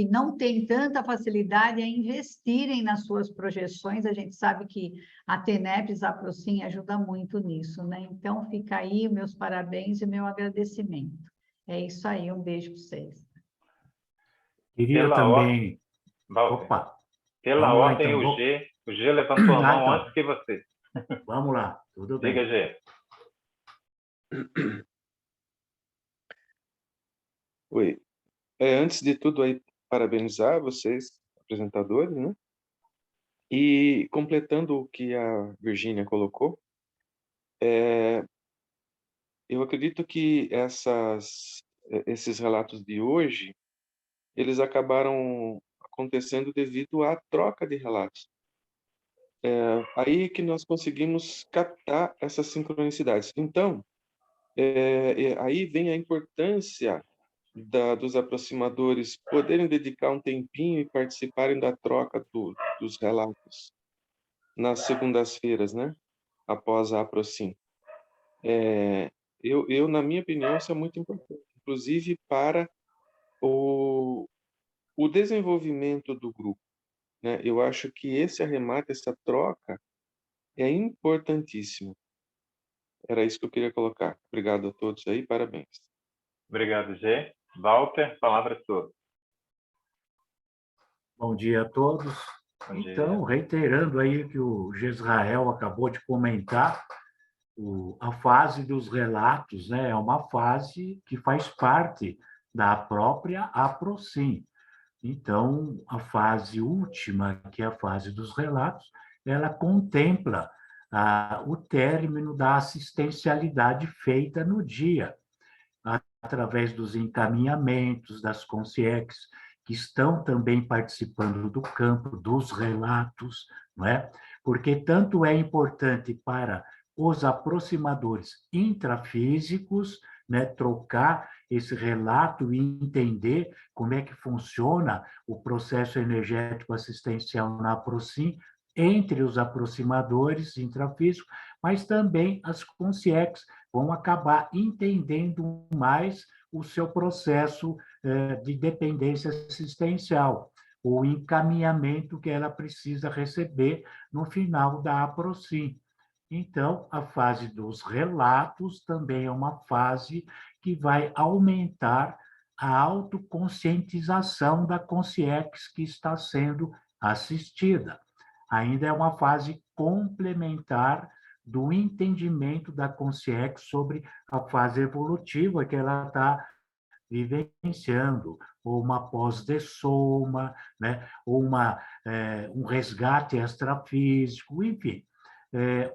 Speaker 2: não têm tanta facilidade a investirem nas suas projeções. A gente sabe que a TENEPS, a Procim, ajuda muito nisso, né? Então, fica aí meus parabéns e meu agradecimento. É isso aí, um beijo para vocês.
Speaker 6: Queria também...
Speaker 1: Walter,
Speaker 6: Opa!
Speaker 1: pela
Speaker 6: Vamos lá,
Speaker 1: ordem,
Speaker 6: então.
Speaker 1: o G levantou a mão
Speaker 6: então.
Speaker 1: antes que você.
Speaker 6: Vamos lá, tudo bem.
Speaker 1: Diga, G.
Speaker 7: Oi. Antes de tudo, aí, parabenizar vocês, apresentadores, né? E completando o que a Virgínia colocou, eu acredito que esses relatos de hoje, eles acabaram acontecendo devido à troca de relatos. Aí que nós conseguimos captar essas sincronicidades. Então, aí vem a importância dos aproximadores poderem dedicar um tempinho e participarem da troca dos relatos nas segundas-feiras, né? Após a Aprocim. Na minha opinião, isso é muito importante, inclusive para o desenvolvimento do grupo, né? Eu acho que esse arremate, essa troca, é importantíssimo. Era isso que eu queria colocar. Obrigado a todos aí, parabéns.
Speaker 1: Obrigado, G. Walter, palavra sua.
Speaker 6: Bom dia a todos.
Speaker 1: Bom dia.
Speaker 6: Então, reiterando aí o que o Gesrael acabou de comentar, a fase dos relatos, né, é uma fase que faz parte da própria Aprocim. Então, a fase última, que é a fase dos relatos, ela contempla o término da assistencialidade feita no dia, através dos encaminhamentos, das consciex, que estão também participando do campo dos relatos, não é? Porque tanto é importante para os aproximadores intrafísicos, né, trocar esse relato e entender como é que funciona o processo energético assistencial na Procim, entre os aproximadores intrafísicos, mas também as consciex vão acabar entendendo mais o seu processo de dependência assistencial, o encaminhamento que ela precisa receber no final da APROCIM. Então, a fase dos relatos também é uma fase que vai aumentar a autoconscientização da consciex que está sendo assistida. Ainda é uma fase complementar do entendimento da consciex sobre a fase evolutiva que ela está vivenciando, ou uma pós-dessoma, né? Ou um resgate extrafísico, enfim.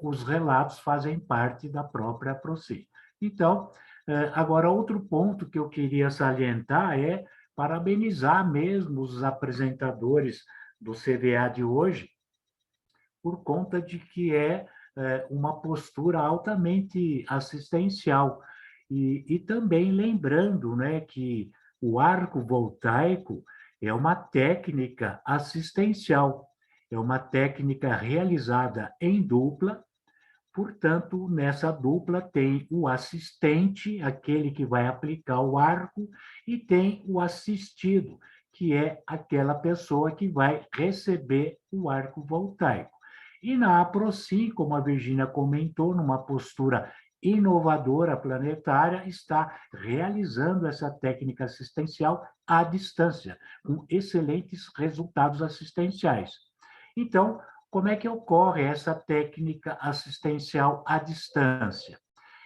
Speaker 6: Os relatos fazem parte da própria APROCIM. Então, agora, outro ponto que eu queria salientar é parabenizar mesmo os apresentadores do CVA de hoje, por conta de que é uma postura altamente assistencial. E também lembrando, né, que o arco voltaico é uma técnica assistencial, é uma técnica realizada em dupla. Portanto, nessa dupla tem o assistente, aquele que vai aplicar o arco, e tem o assistido, que é aquela pessoa que vai receber o arco voltaico. E na APROCIM, como a Virgínia comentou, numa postura inovadora planetária, está realizando essa técnica assistencial à distância, com excelentes resultados assistenciais. Então, como é que ocorre essa técnica assistencial à distância?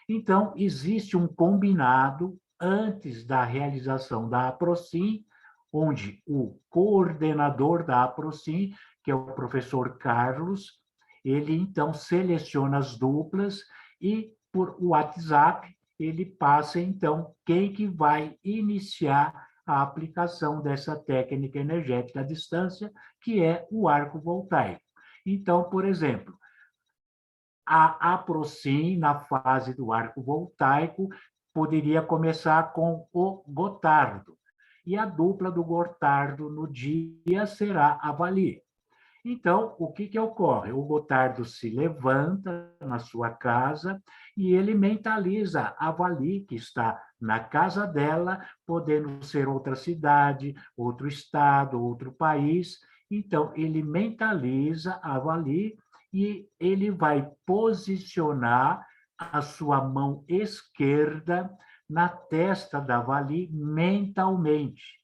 Speaker 6: Então, existe um combinado antes da realização da APROCIM, onde o coordenador da APROCIM, que é o professor Carlos, ele então seleciona as duplas e, por WhatsApp, ele passa, então, quem que vai iniciar a aplicação dessa técnica energética à distância, que é o arco voltaico. Então, por exemplo, a APROCIM, na fase do arco voltaico, poderia começar com o Gotardo, e a dupla do Gotardo no dia será a Vali. Então, o que ocorre? O Gotardo se levanta na sua casa e ele mentaliza a Vali, que está na casa dela, podendo ser outra cidade, outro estado, outro país. Então, ele mentaliza a Vali e ele vai posicionar a sua mão esquerda na testa da Vali mentalmente.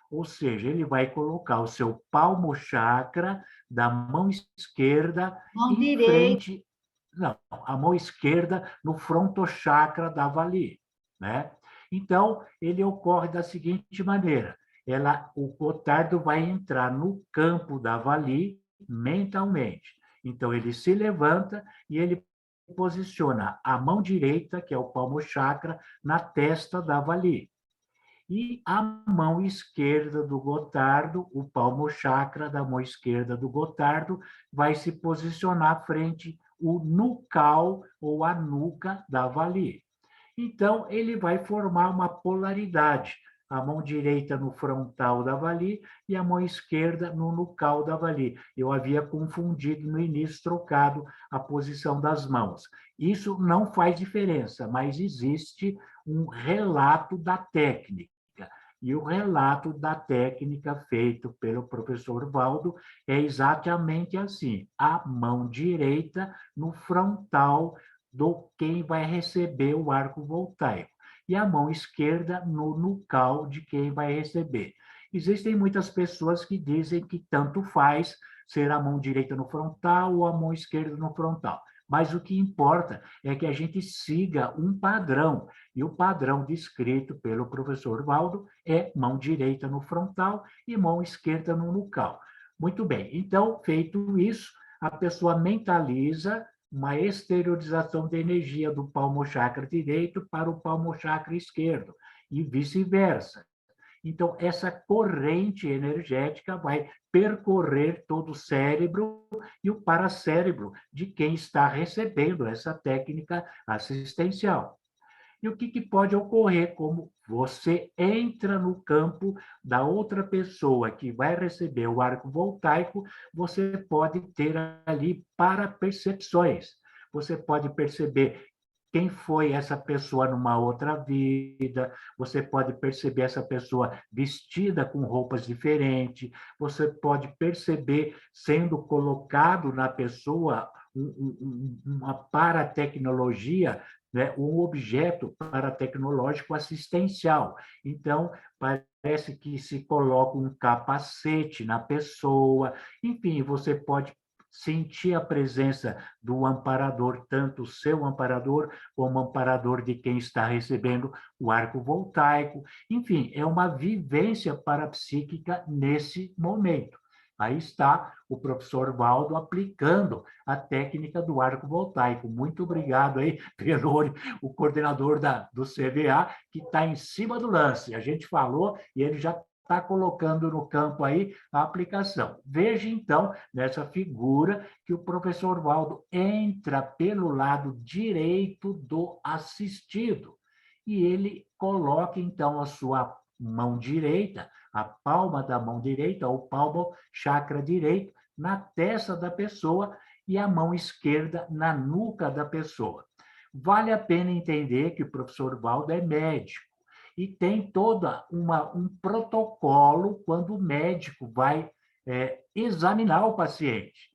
Speaker 6: Ou seja, ele vai colocar o seu palmo chakra da mão esquerda em frente... Não, a mão esquerda no frontochakra da Vali, né? Então, ele ocorre da seguinte maneira: o Gotardo vai entrar no campo da Vali mentalmente. Então, ele se levanta e ele posiciona a mão direita, que é o palmo chakra, na testa da Vali. E a mão esquerda do Gotardo, o palmo chakra da mão esquerda do Gotardo, vai se posicionar frente o nucal ou a nuca da Vali. Então, ele vai formar uma polaridade, a mão direita no frontal da Vali e a mão esquerda no nucal da Vali. Eu havia confundido no início, trocado a posição das mãos. Isso não faz diferença, mas existe um relato da técnica. E o relato da técnica feito pelo professor Valdo é exatamente assim: a mão direita no frontal do quem vai receber o arco voltaico e a mão esquerda no nucal de quem vai receber. Existem muitas pessoas que dizem que tanto faz ser a mão direita no frontal ou a mão esquerda no frontal. Mas o que importa é que a gente siga um padrão, e o padrão descrito pelo professor Valdo é mão direita no frontal e mão esquerda no nucal. Muito bem, então, feito isso, a pessoa mentaliza uma exteriorização de energia do palmo chakra direito para o palmo chakra esquerdo, e vice-versa. Então, essa corrente energética vai percorrer todo o cérebro e o paracérebro de quem está recebendo essa técnica assistencial. E o que pode ocorrer? Como você entra no campo da outra pessoa que vai receber o arco voltaico, você pode ter ali parapercepções. Você pode perceber quem foi essa pessoa numa outra vida, você pode perceber essa pessoa vestida com roupas diferentes, você pode perceber sendo colocado na pessoa uma paratecnologia, né, um objeto paratecnológico assistencial. Então, parece que se coloca um capacete na pessoa, enfim, você pode sentir a presença do amparador, tanto o seu amparador como o amparador de quem está recebendo o arco voltaico. Enfim, é uma vivência parapsíquica nesse momento. Aí está o professor Valdo aplicando a técnica do arco voltaico. Muito obrigado aí, Peroni, o coordenador do CVA, que está em cima do lance. A gente falou e ele já está colocando no campo aí a aplicação. Veja, então, nessa figura, que o professor Valdo entra pelo lado direito do assistido e ele coloca, então, a sua mão direita, a palma da mão direita, ou palmo chakra direito, na testa da pessoa e a mão esquerda na nuca da pessoa. Vale a pena entender que o professor Valdo é médico e tem toda um protocolo quando o médico vai examinar o paciente.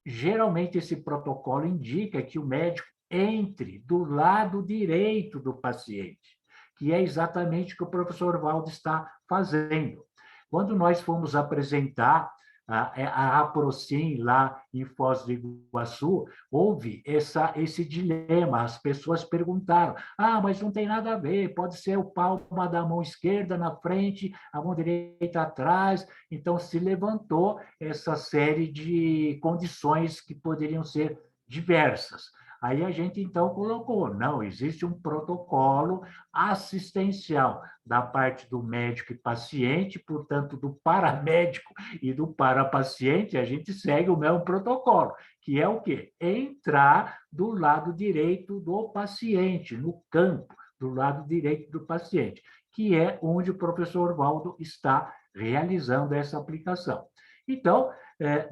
Speaker 6: Geralmente, esse protocolo indica que o médico entre do lado direito do paciente, que é exatamente o que o professor Valdo está fazendo. Quando nós fomos apresentar a APROCIM lá em Foz do Iguaçu, houve esse dilema, as pessoas perguntaram, mas não tem nada a ver, pode ser o palma da mão esquerda na frente, a mão direita atrás, então se levantou essa série de condições que poderiam ser diversas. Aí a gente, então, colocou, não, existe um protocolo assistencial da parte do médico e paciente, portanto, do paramédico e do parapaciente, a gente segue o mesmo protocolo, que é o quê? Entrar do lado direito do paciente, no campo, do lado direito do paciente, que é onde o professor Valdo está realizando essa aplicação. Então,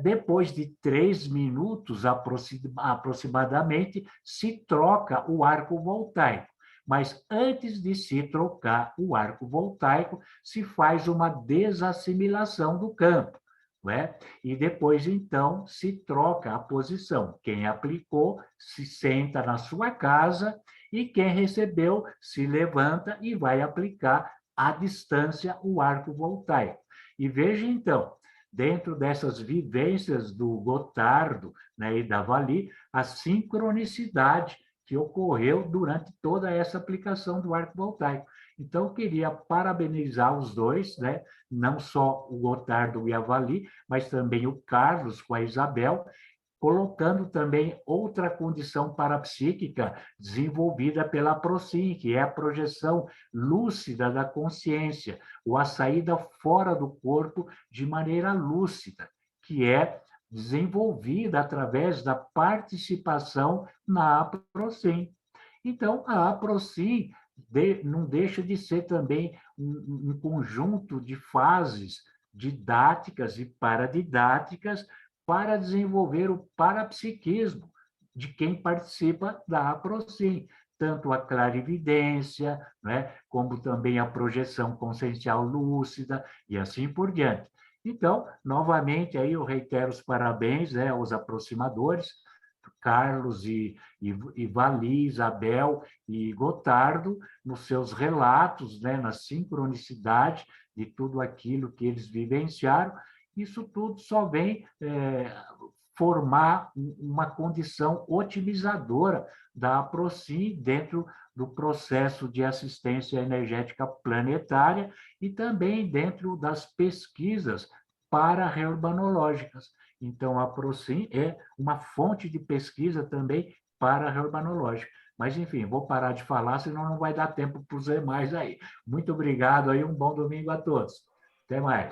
Speaker 6: depois de 3 minutos aproximadamente, se troca o arco voltaico. Mas antes de se trocar o arco voltaico, se faz uma desassimilação do campo, não é? E depois, então, se troca a posição. Quem aplicou se senta na sua casa e quem recebeu se levanta e vai aplicar à distância o arco voltaico. E veja, então, dentro dessas vivências do Gotardo, né, e da Vali, a sincronicidade que ocorreu durante toda essa aplicação do arco voltaico. Então, eu queria parabenizar os dois, né? Não só o Gotardo e a Vali, mas também o Carlos com a Isabel, colocando também outra condição parapsíquica desenvolvida pela APROCIM, que é a projeção lúcida da consciência, ou a saída fora do corpo de maneira lúcida, que é desenvolvida através da participação na APROCIM. Então, a APROCIM não deixa de ser também um conjunto de fases didáticas e paradidáticas para desenvolver o parapsiquismo de quem participa da APROCIM, tanto a clarividência, né, como também a projeção consciencial lúcida e assim por diante. Então, novamente, aí eu reitero os parabéns, né, aos aproximadores, Carlos e Vali, Isabel e Gotardo, nos seus relatos, né, na sincronicidade de tudo aquilo que eles vivenciaram. Isso tudo só vem formar uma condição otimizadora da APROCIM dentro do processo de assistência energética planetária e também dentro das pesquisas para-reurbanológicas. Então, a APROCIM é uma fonte de pesquisa também para-reurbanológica. Mas, enfim, vou parar de falar, senão não vai dar tempo para os demais aí. Muito obrigado aí, um bom domingo a todos. Até mais.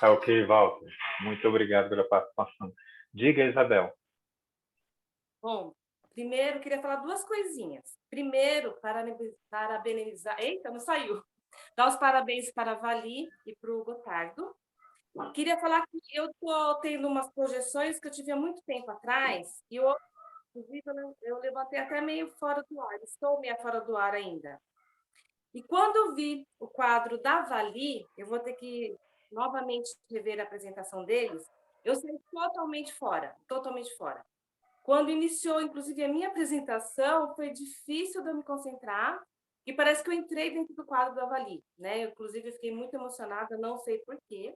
Speaker 1: Ok, Walter. Muito obrigado pela participação. Diga, Isabel.
Speaker 5: Bom, Primeiro, eu queria falar duas coisinhas. Primeiro, parabenizar... Eita, não saiu. Dar os parabéns para a Vali e para o Gotardo. Queria falar que eu estou tendo umas projeções que eu tive há muito tempo atrás, e eu, inclusive, eu levantei até meio fora do ar, estou meio fora do ar ainda. E quando eu vi o quadro da Vali, eu vou ter que novamente rever a apresentação deles, eu saí totalmente fora, totalmente fora. Quando iniciou, inclusive, a minha apresentação, foi difícil de eu me concentrar, e parece que eu entrei dentro do quadro da Vali, né? Eu, inclusive, eu fiquei muito emocionada, não sei por quê,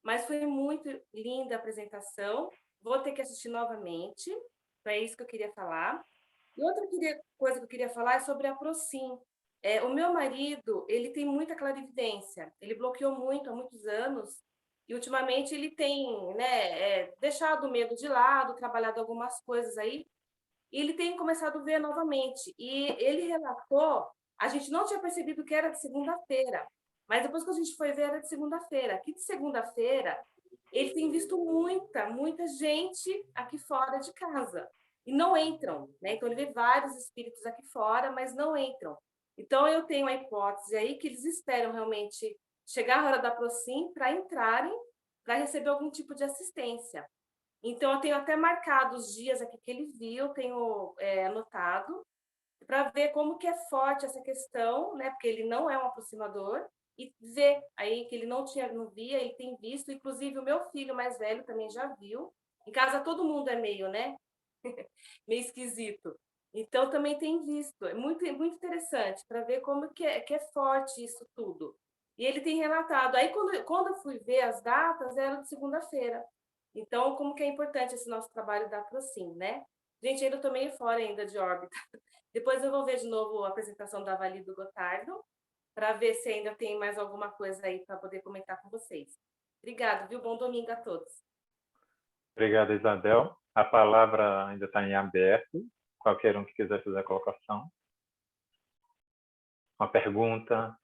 Speaker 5: mas foi muito linda a apresentação. Vou ter que assistir novamente, então é isso que eu queria falar. E outra coisa que eu queria falar é sobre a Procim. O meu marido, ele tem muita clarividência, ele bloqueou muito há muitos anos, e ultimamente ele tem, né, deixado o medo de lado, trabalhado algumas coisas aí, e ele tem começado a ver novamente. E ele relatou, a gente não tinha percebido que era de segunda-feira, mas depois que a gente foi ver, era de segunda-feira. Aqui de segunda-feira, ele tem visto muita gente aqui fora de casa. E não entram, né? Então, ele vê vários espíritos aqui fora, mas não entram. Então, eu tenho a hipótese aí que eles esperam realmente chegar a hora da Procim para entrarem, para receber algum tipo de assistência. Então, eu tenho até marcado os dias aqui que ele viu, tenho anotado, para ver como que é forte essa questão, né? Porque ele não é um aproximador, e ver aí que ele não via, ele tem visto, inclusive o meu filho mais velho também já viu. Em casa todo mundo é meio, né? meio esquisito. Então também tem visto. É muito interessante para ver como que é forte isso tudo. E ele tem relatado. Aí quando eu fui ver as datas, era de segunda-feira. Então, como que é importante esse nosso trabalho da Procim, né? Gente, ainda estou meio fora ainda de órbita. Depois eu vou ver de novo a apresentação da Vali do Gotardo, para ver se ainda tem mais alguma coisa aí para poder comentar com vocês. Obrigada, viu? Bom domingo a todos.
Speaker 1: Obrigado, Isabel. A palavra ainda está em aberto. Qualquer um que quiser fazer a colocação. Uma pergunta,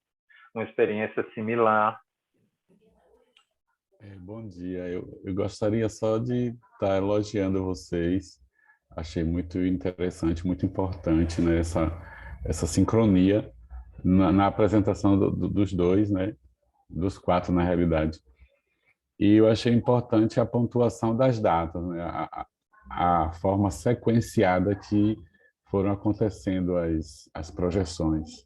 Speaker 1: uma experiência similar.
Speaker 8: Bom dia. Eu gostaria só de estar elogiando vocês. Achei muito interessante, muito importante, né, essa sincronia na apresentação dos dois, né, dos quatro na realidade. E eu achei importante a pontuação das datas, né, a forma sequenciada que foram acontecendo as projeções.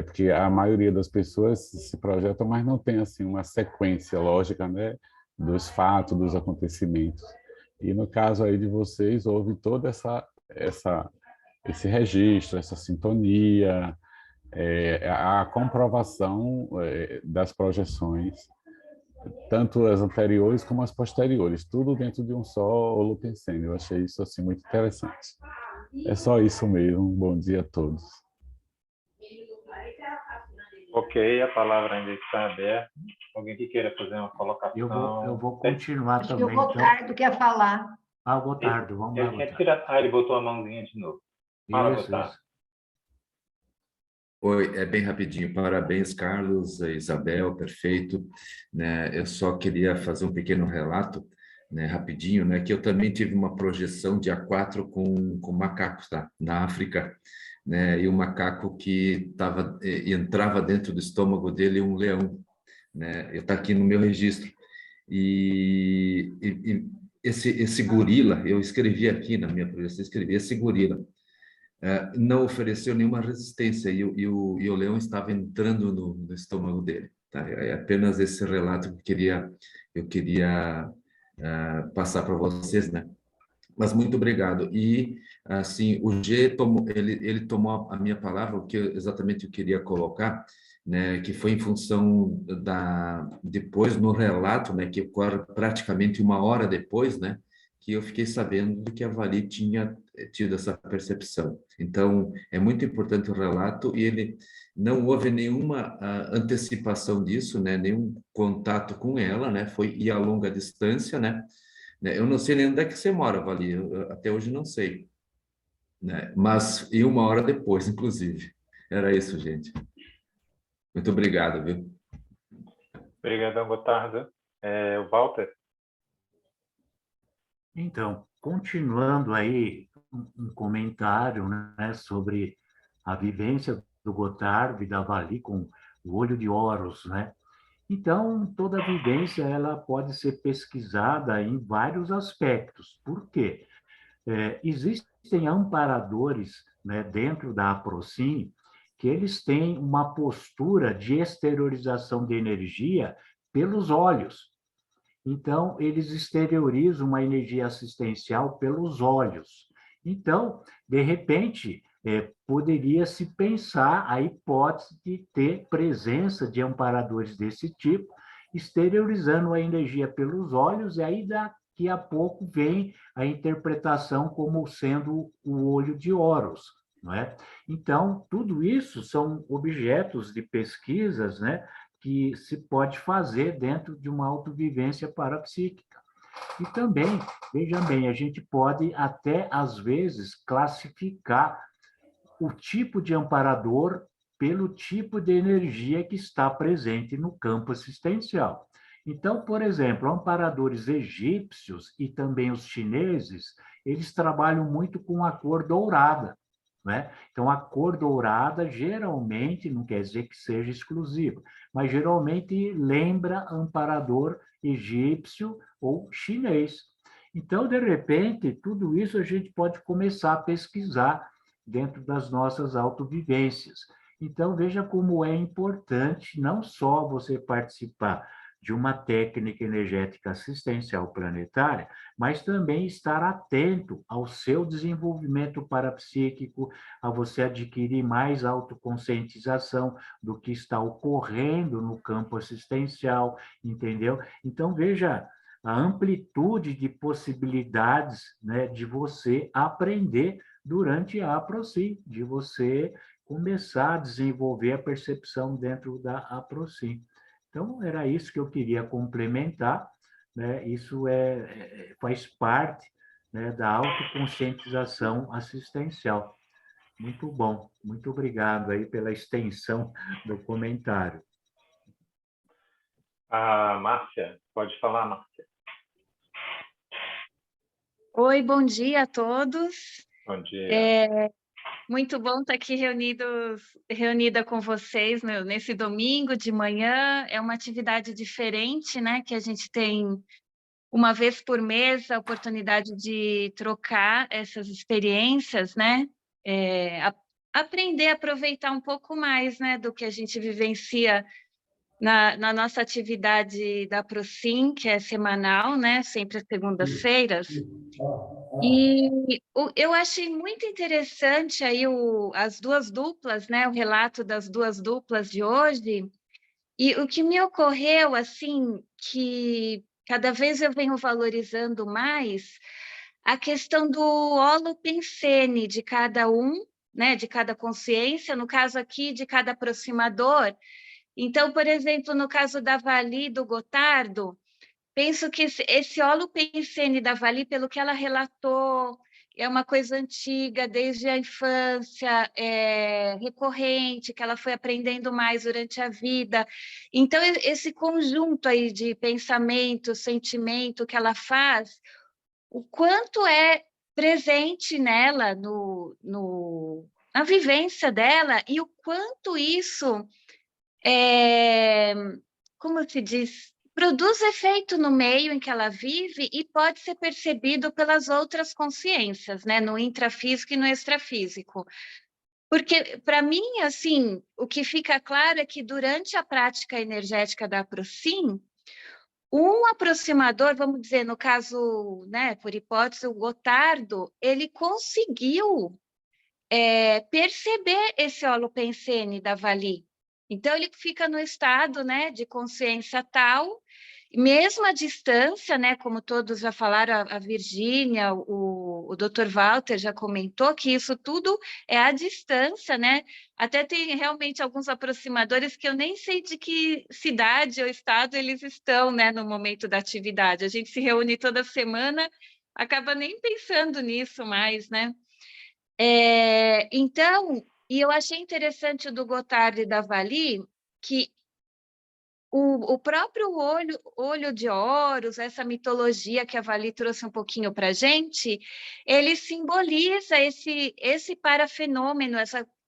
Speaker 8: Porque a maioria das pessoas se projetam, mas não tem assim uma sequência lógica, né, dos fatos, dos acontecimentos. E no caso aí de vocês, houve toda esse registro, essa sintonia, a comprovação das projeções, tanto as anteriores como as posteriores, tudo dentro de um só holopensene. Eu achei isso assim muito interessante. É só isso mesmo. Bom dia a todos.
Speaker 1: Ok, a palavra ainda está aberta. Alguém que queira fazer uma colocação?
Speaker 6: Eu vou continuar
Speaker 2: Acho
Speaker 6: também.
Speaker 2: que o Gotardo quer falar.
Speaker 6: Ah, o Gotardo, vamos lá, Gotardo.
Speaker 1: Ele botou a mãozinha de novo. Fala, Gotardo.
Speaker 6: Isso.
Speaker 3: Oi, bem rapidinho. Parabéns, Carlos, Isabel, perfeito. Né, eu só queria fazer um pequeno relato, né, rapidinho, né, que eu também tive uma projeção dia 4 com macacos, tá, na África, né, e o macaco que entrava dentro do estômago dele um leão, né, está aqui no meu registro. E esse gorila, eu escrevi aqui na minha projeção, escrevi esse gorila, não ofereceu nenhuma resistência e o leão estava entrando no estômago dele. Tá? É apenas esse relato que eu queria passar para vocês, né? Mas muito obrigado. E assim, o G ele tomou a minha palavra, o que exatamente eu queria colocar, né? Que foi em função depois no relato, né? Que ocorre praticamente uma hora depois, né? Que eu fiquei sabendo de que a Vali tinha tido essa percepção. Então, é muito importante o relato e não houve nenhuma antecipação disso, né? Nenhum contato com ela, né? Foi ir a longa distância, né? Eu não sei nem onde é que você mora, Vali, até hoje não sei, né? Mas e uma hora depois, inclusive. Era isso, gente. Muito obrigado, viu?
Speaker 1: Obrigadão, Gotardo. O Walter?
Speaker 6: Então, continuando aí um comentário, né, sobre a vivência do Gotthard e da Vali com o olho de Horus, né? Então, toda vivência ela pode ser pesquisada em vários aspectos. Por quê? Existem amparadores, né, dentro da APROCIN que eles têm uma postura de exteriorização de energia pelos olhos. Então, eles exteriorizam uma energia assistencial pelos olhos. Então, de repente, poderia-se pensar a hipótese de ter presença de amparadores desse tipo, exteriorizando a energia pelos olhos, e aí daqui a pouco vem a interpretação como sendo o olho de Horus, não é? Então, tudo isso são objetos de pesquisas, né, que se pode fazer dentro de uma autovivência parapsíquica. E também, veja bem, a gente pode até, às vezes, classificar o tipo de amparador pelo tipo de energia que está presente no campo assistencial. Então, por exemplo, amparadores egípcios e também os chineses, eles trabalham muito com a cor dourada, né? Então, a cor dourada geralmente, não quer dizer que seja exclusiva, mas geralmente lembra amparador egípcio ou chinês. Então, de repente, tudo isso a gente pode começar a pesquisar dentro das nossas autovivências. Então, veja como é importante não só você participar de uma técnica energética assistencial planetária, mas também estar atento ao seu desenvolvimento parapsíquico, a você adquirir mais autoconscientização do que está ocorrendo no campo assistencial, entendeu? Então, veja a amplitude de possibilidades, né, de você aprender durante a APROCIN, de você começar a desenvolver a percepção dentro da APROCIN. Então, era isso que eu queria complementar, né? Isso faz parte, né, da autoconscientização assistencial. Muito bom, muito obrigado aí pela extensão do comentário.
Speaker 1: Márcia, pode falar, Márcia.
Speaker 9: Oi, bom dia a todos.
Speaker 1: Bom dia.
Speaker 9: Muito bom estar aqui reunida com vocês nesse domingo de manhã. É uma atividade diferente, né? Que a gente tem uma vez por mês a oportunidade de trocar essas experiências, né? Aprender a aproveitar um pouco mais, né, do que a gente vivencia na nossa atividade da APROCIN, que é semanal, né? Sempre às segundas-feiras. E eu achei muito interessante aí as duas duplas, né? O relato das duas duplas de hoje. E o que me ocorreu, assim, que cada vez eu venho valorizando mais a questão do holopensene de cada um, né? De cada consciência, no caso aqui, de cada aproximador. Então, por exemplo, no caso da Vali e do Gotardo, penso que esse holopensene da Vali, pelo que ela relatou, é uma coisa antiga, desde a infância, recorrente, que ela foi aprendendo mais durante a vida. Então, esse conjunto aí de pensamento, sentimento que ela faz, o quanto é presente nela, na vivência dela, e o quanto isso como se diz, produz efeito no meio em que ela vive e pode ser percebido pelas outras consciências, né, no intrafísico e no extrafísico. Porque, para mim, assim, o que fica claro é que durante a prática energética da APROCIN, um aproximador, vamos dizer, no caso, né, por hipótese, o Gotardo, ele conseguiu perceber esse holopensene da Vali. Então, ele fica no estado, né, de consciência tal, mesmo à distância, né, como todos já falaram, a Virgínia, o Dr. Walter já comentou que isso tudo é à distância, né? Até tem realmente alguns aproximadores que eu nem sei de que cidade ou estado eles estão, né, no momento da atividade. A gente se reúne toda semana, acaba nem pensando nisso mais, né? Então, e eu achei interessante o do Gotardo e da Vali, que o próprio olho de Horus, essa mitologia que a Vali trouxe um pouquinho para a gente, ele simboliza esse parafenômeno,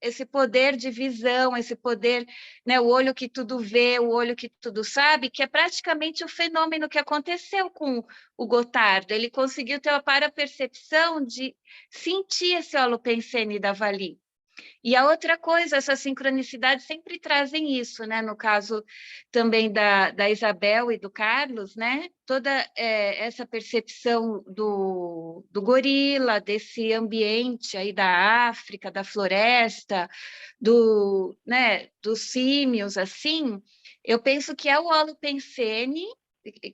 Speaker 9: esse poder de visão, esse poder, né, o olho que tudo vê, o olho que tudo sabe, que é praticamente o fenômeno que aconteceu com o Gotardo. Ele conseguiu ter a parapercepção de sentir esse holopensene da Vali. E a outra coisa, essas sincronicidades sempre trazem isso, né? No caso também da Isabel e do Carlos, né? Toda essa percepção do gorila, desse ambiente aí da África, da floresta, né, dos símios, assim, eu penso que é o holopensene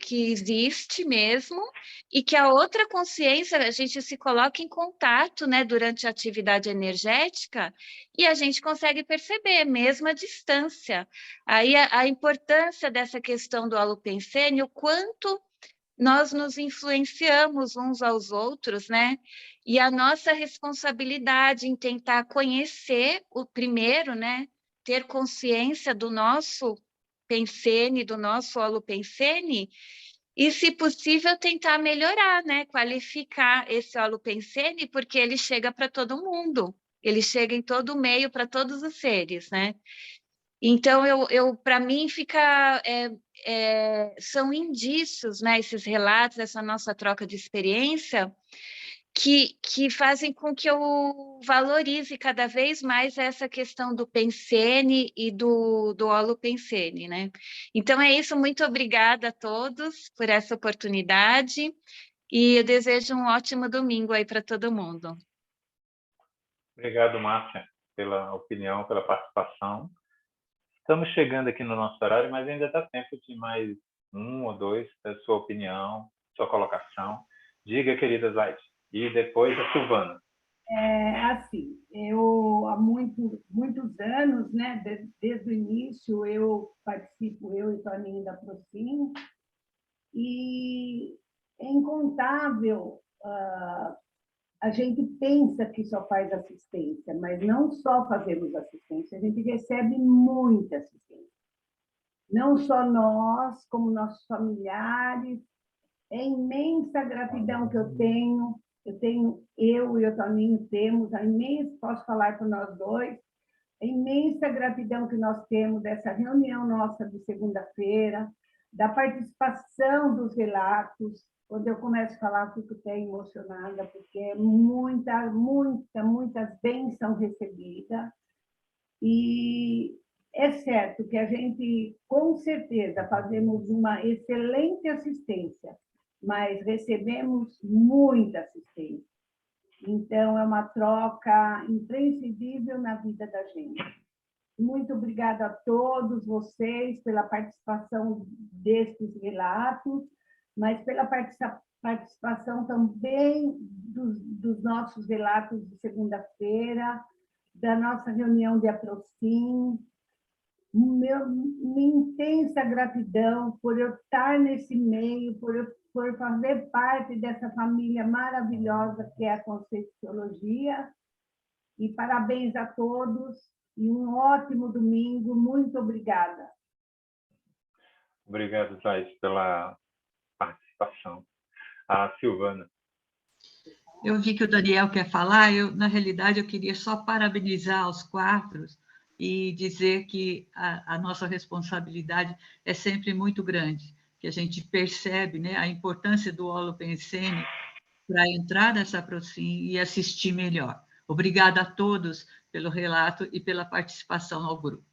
Speaker 9: que existe mesmo, e que a outra consciência, a gente se coloca em contato, né, durante a atividade energética, e a gente consegue perceber, mesmo à distância. Aí a importância dessa questão do holopensene, o quanto nós nos influenciamos uns aos outros, né? E a nossa responsabilidade em tentar conhecer o primeiro, né? Ter consciência do nosso pensene, do nosso holopensene, e, se possível, tentar melhorar, né? Qualificar esse holopensene, porque ele chega para todo mundo, ele chega em todo o meio, para todos os seres, né? Então, para mim, são indícios, né? Esses relatos, essa nossa troca de experiência, que fazem com que eu valorize cada vez mais essa questão do pensene e do holopensene, né? Então, é isso. Muito obrigada a todos por essa oportunidade e eu desejo um ótimo domingo aí para todo mundo.
Speaker 1: Obrigado, Márcia, pela opinião, pela participação. Estamos chegando aqui no nosso horário, mas ainda dá tempo de mais um ou dois da sua opinião, sua colocação. Diga, querida Zaide. E depois a Silvana.
Speaker 10: Assim, eu há muitos anos, né, desde o início, eu participo, eu e Toninho da Procin, e é incontável, a gente pensa que só faz assistência, mas não só fazemos assistência, a gente recebe muita assistência. Não só nós, como nossos familiares, é imensa gratidão que eu e o Toninho temos, posso falar por nós dois, a imensa gratidão que nós temos dessa reunião nossa de segunda-feira, da participação dos relatos. Quando eu começo a falar, fico até emocionada, porque muitas bênçãos recebidas. E é certo que a gente, com certeza, fazemos uma excelente assistência, mas recebemos muita assistência. Então, é uma troca imprescindível na vida da gente. Muito obrigada a todos vocês pela participação destes relatos, mas pela participação também dos nossos relatos de segunda-feira, da nossa reunião de Aprocin. Minha intensa gratidão por eu estar nesse meio, por fazer parte dessa família maravilhosa que é a Conscienciologia. E parabéns a todos e um ótimo domingo. Muito obrigada.
Speaker 1: Obrigado, Zaide, pela participação. A Silvana.
Speaker 11: Eu vi que o Daniel quer falar. Na realidade, eu queria só parabenizar os quatro e dizer que a nossa responsabilidade é sempre muito grande, que a gente percebe, né, a importância do holopensene para entrar nessa Procin e assistir melhor. Obrigada a todos pelo relato e pela participação ao grupo.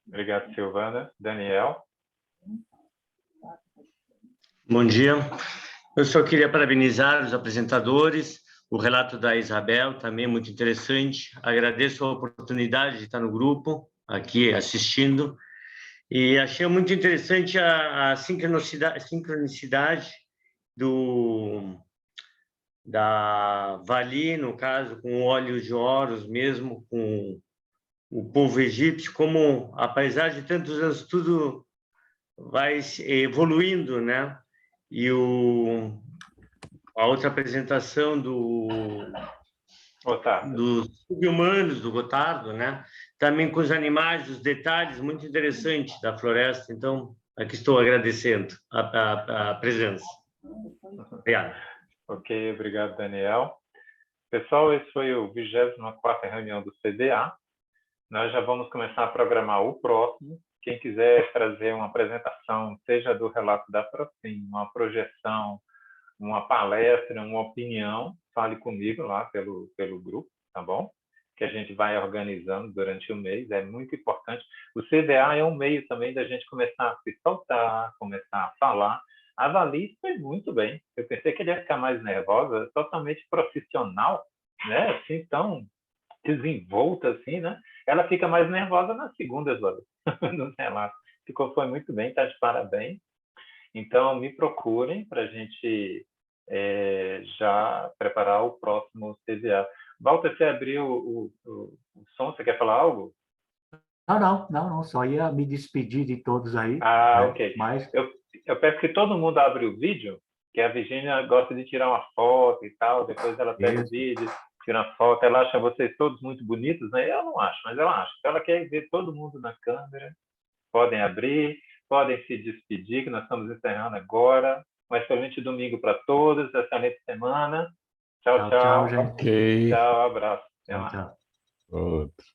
Speaker 1: Obrigado, Silvana. Daniel.
Speaker 12: Bom dia. Eu só queria parabenizar os apresentadores, o relato da Isabel, também muito interessante. Agradeço a oportunidade de estar no grupo, aqui assistindo, e achei muito interessante a sincronicidade da Vali, no caso, com o óleo de Horus mesmo, com o povo egípcio, como, apesar de tantos anos, tudo vai evoluindo, né? E a outra apresentação dos subhumanos do Gotardo, né? Também com os animais, os detalhes muito interessantes da floresta. Então, aqui estou agradecendo a presença. Obrigado.
Speaker 1: Ok, obrigado, Daniel. Pessoal, esse foi o 24ª reunião do CDA. Nós já vamos começar a programar o próximo. Quem quiser trazer uma apresentação, seja do relato da Procim, uma projeção, uma palestra, uma opinião, fale comigo lá pelo grupo, tá bom? Que a gente vai organizando durante o mês, é muito importante. O CDA é um meio também da gente começar a se soltar, começar a falar. A Valise foi muito bem. Eu pensei que ele ia ficar mais nervosa, totalmente profissional, né? Assim, tão desenvolta assim, né? Ela fica mais nervosa nas segundas, nos relatos. Foi muito bem, tá de parabéns. Então, me procurem para a gente já preparar o próximo CVA. Walter, você abriu o som, você quer falar algo?
Speaker 6: Não, só ia me despedir de todos aí.
Speaker 1: Ok.
Speaker 6: Mas...
Speaker 1: Eu peço que todo mundo abra o vídeo, que a Virgínia gosta de tirar uma foto e tal, depois ela pega o vídeo, tira uma foto, ela acha vocês todos muito bonitos, né? Eu não acho, mas ela acha. Então, ela quer ver todo mundo na câmera. Podem abrir, podem se despedir, que nós estamos encerrando agora. Um excelente domingo para todos, excelente semana. Tchau,
Speaker 6: Tchau, gente.
Speaker 8: Ok.
Speaker 1: Tchau, abraço.
Speaker 6: Tchau.
Speaker 8: Outro.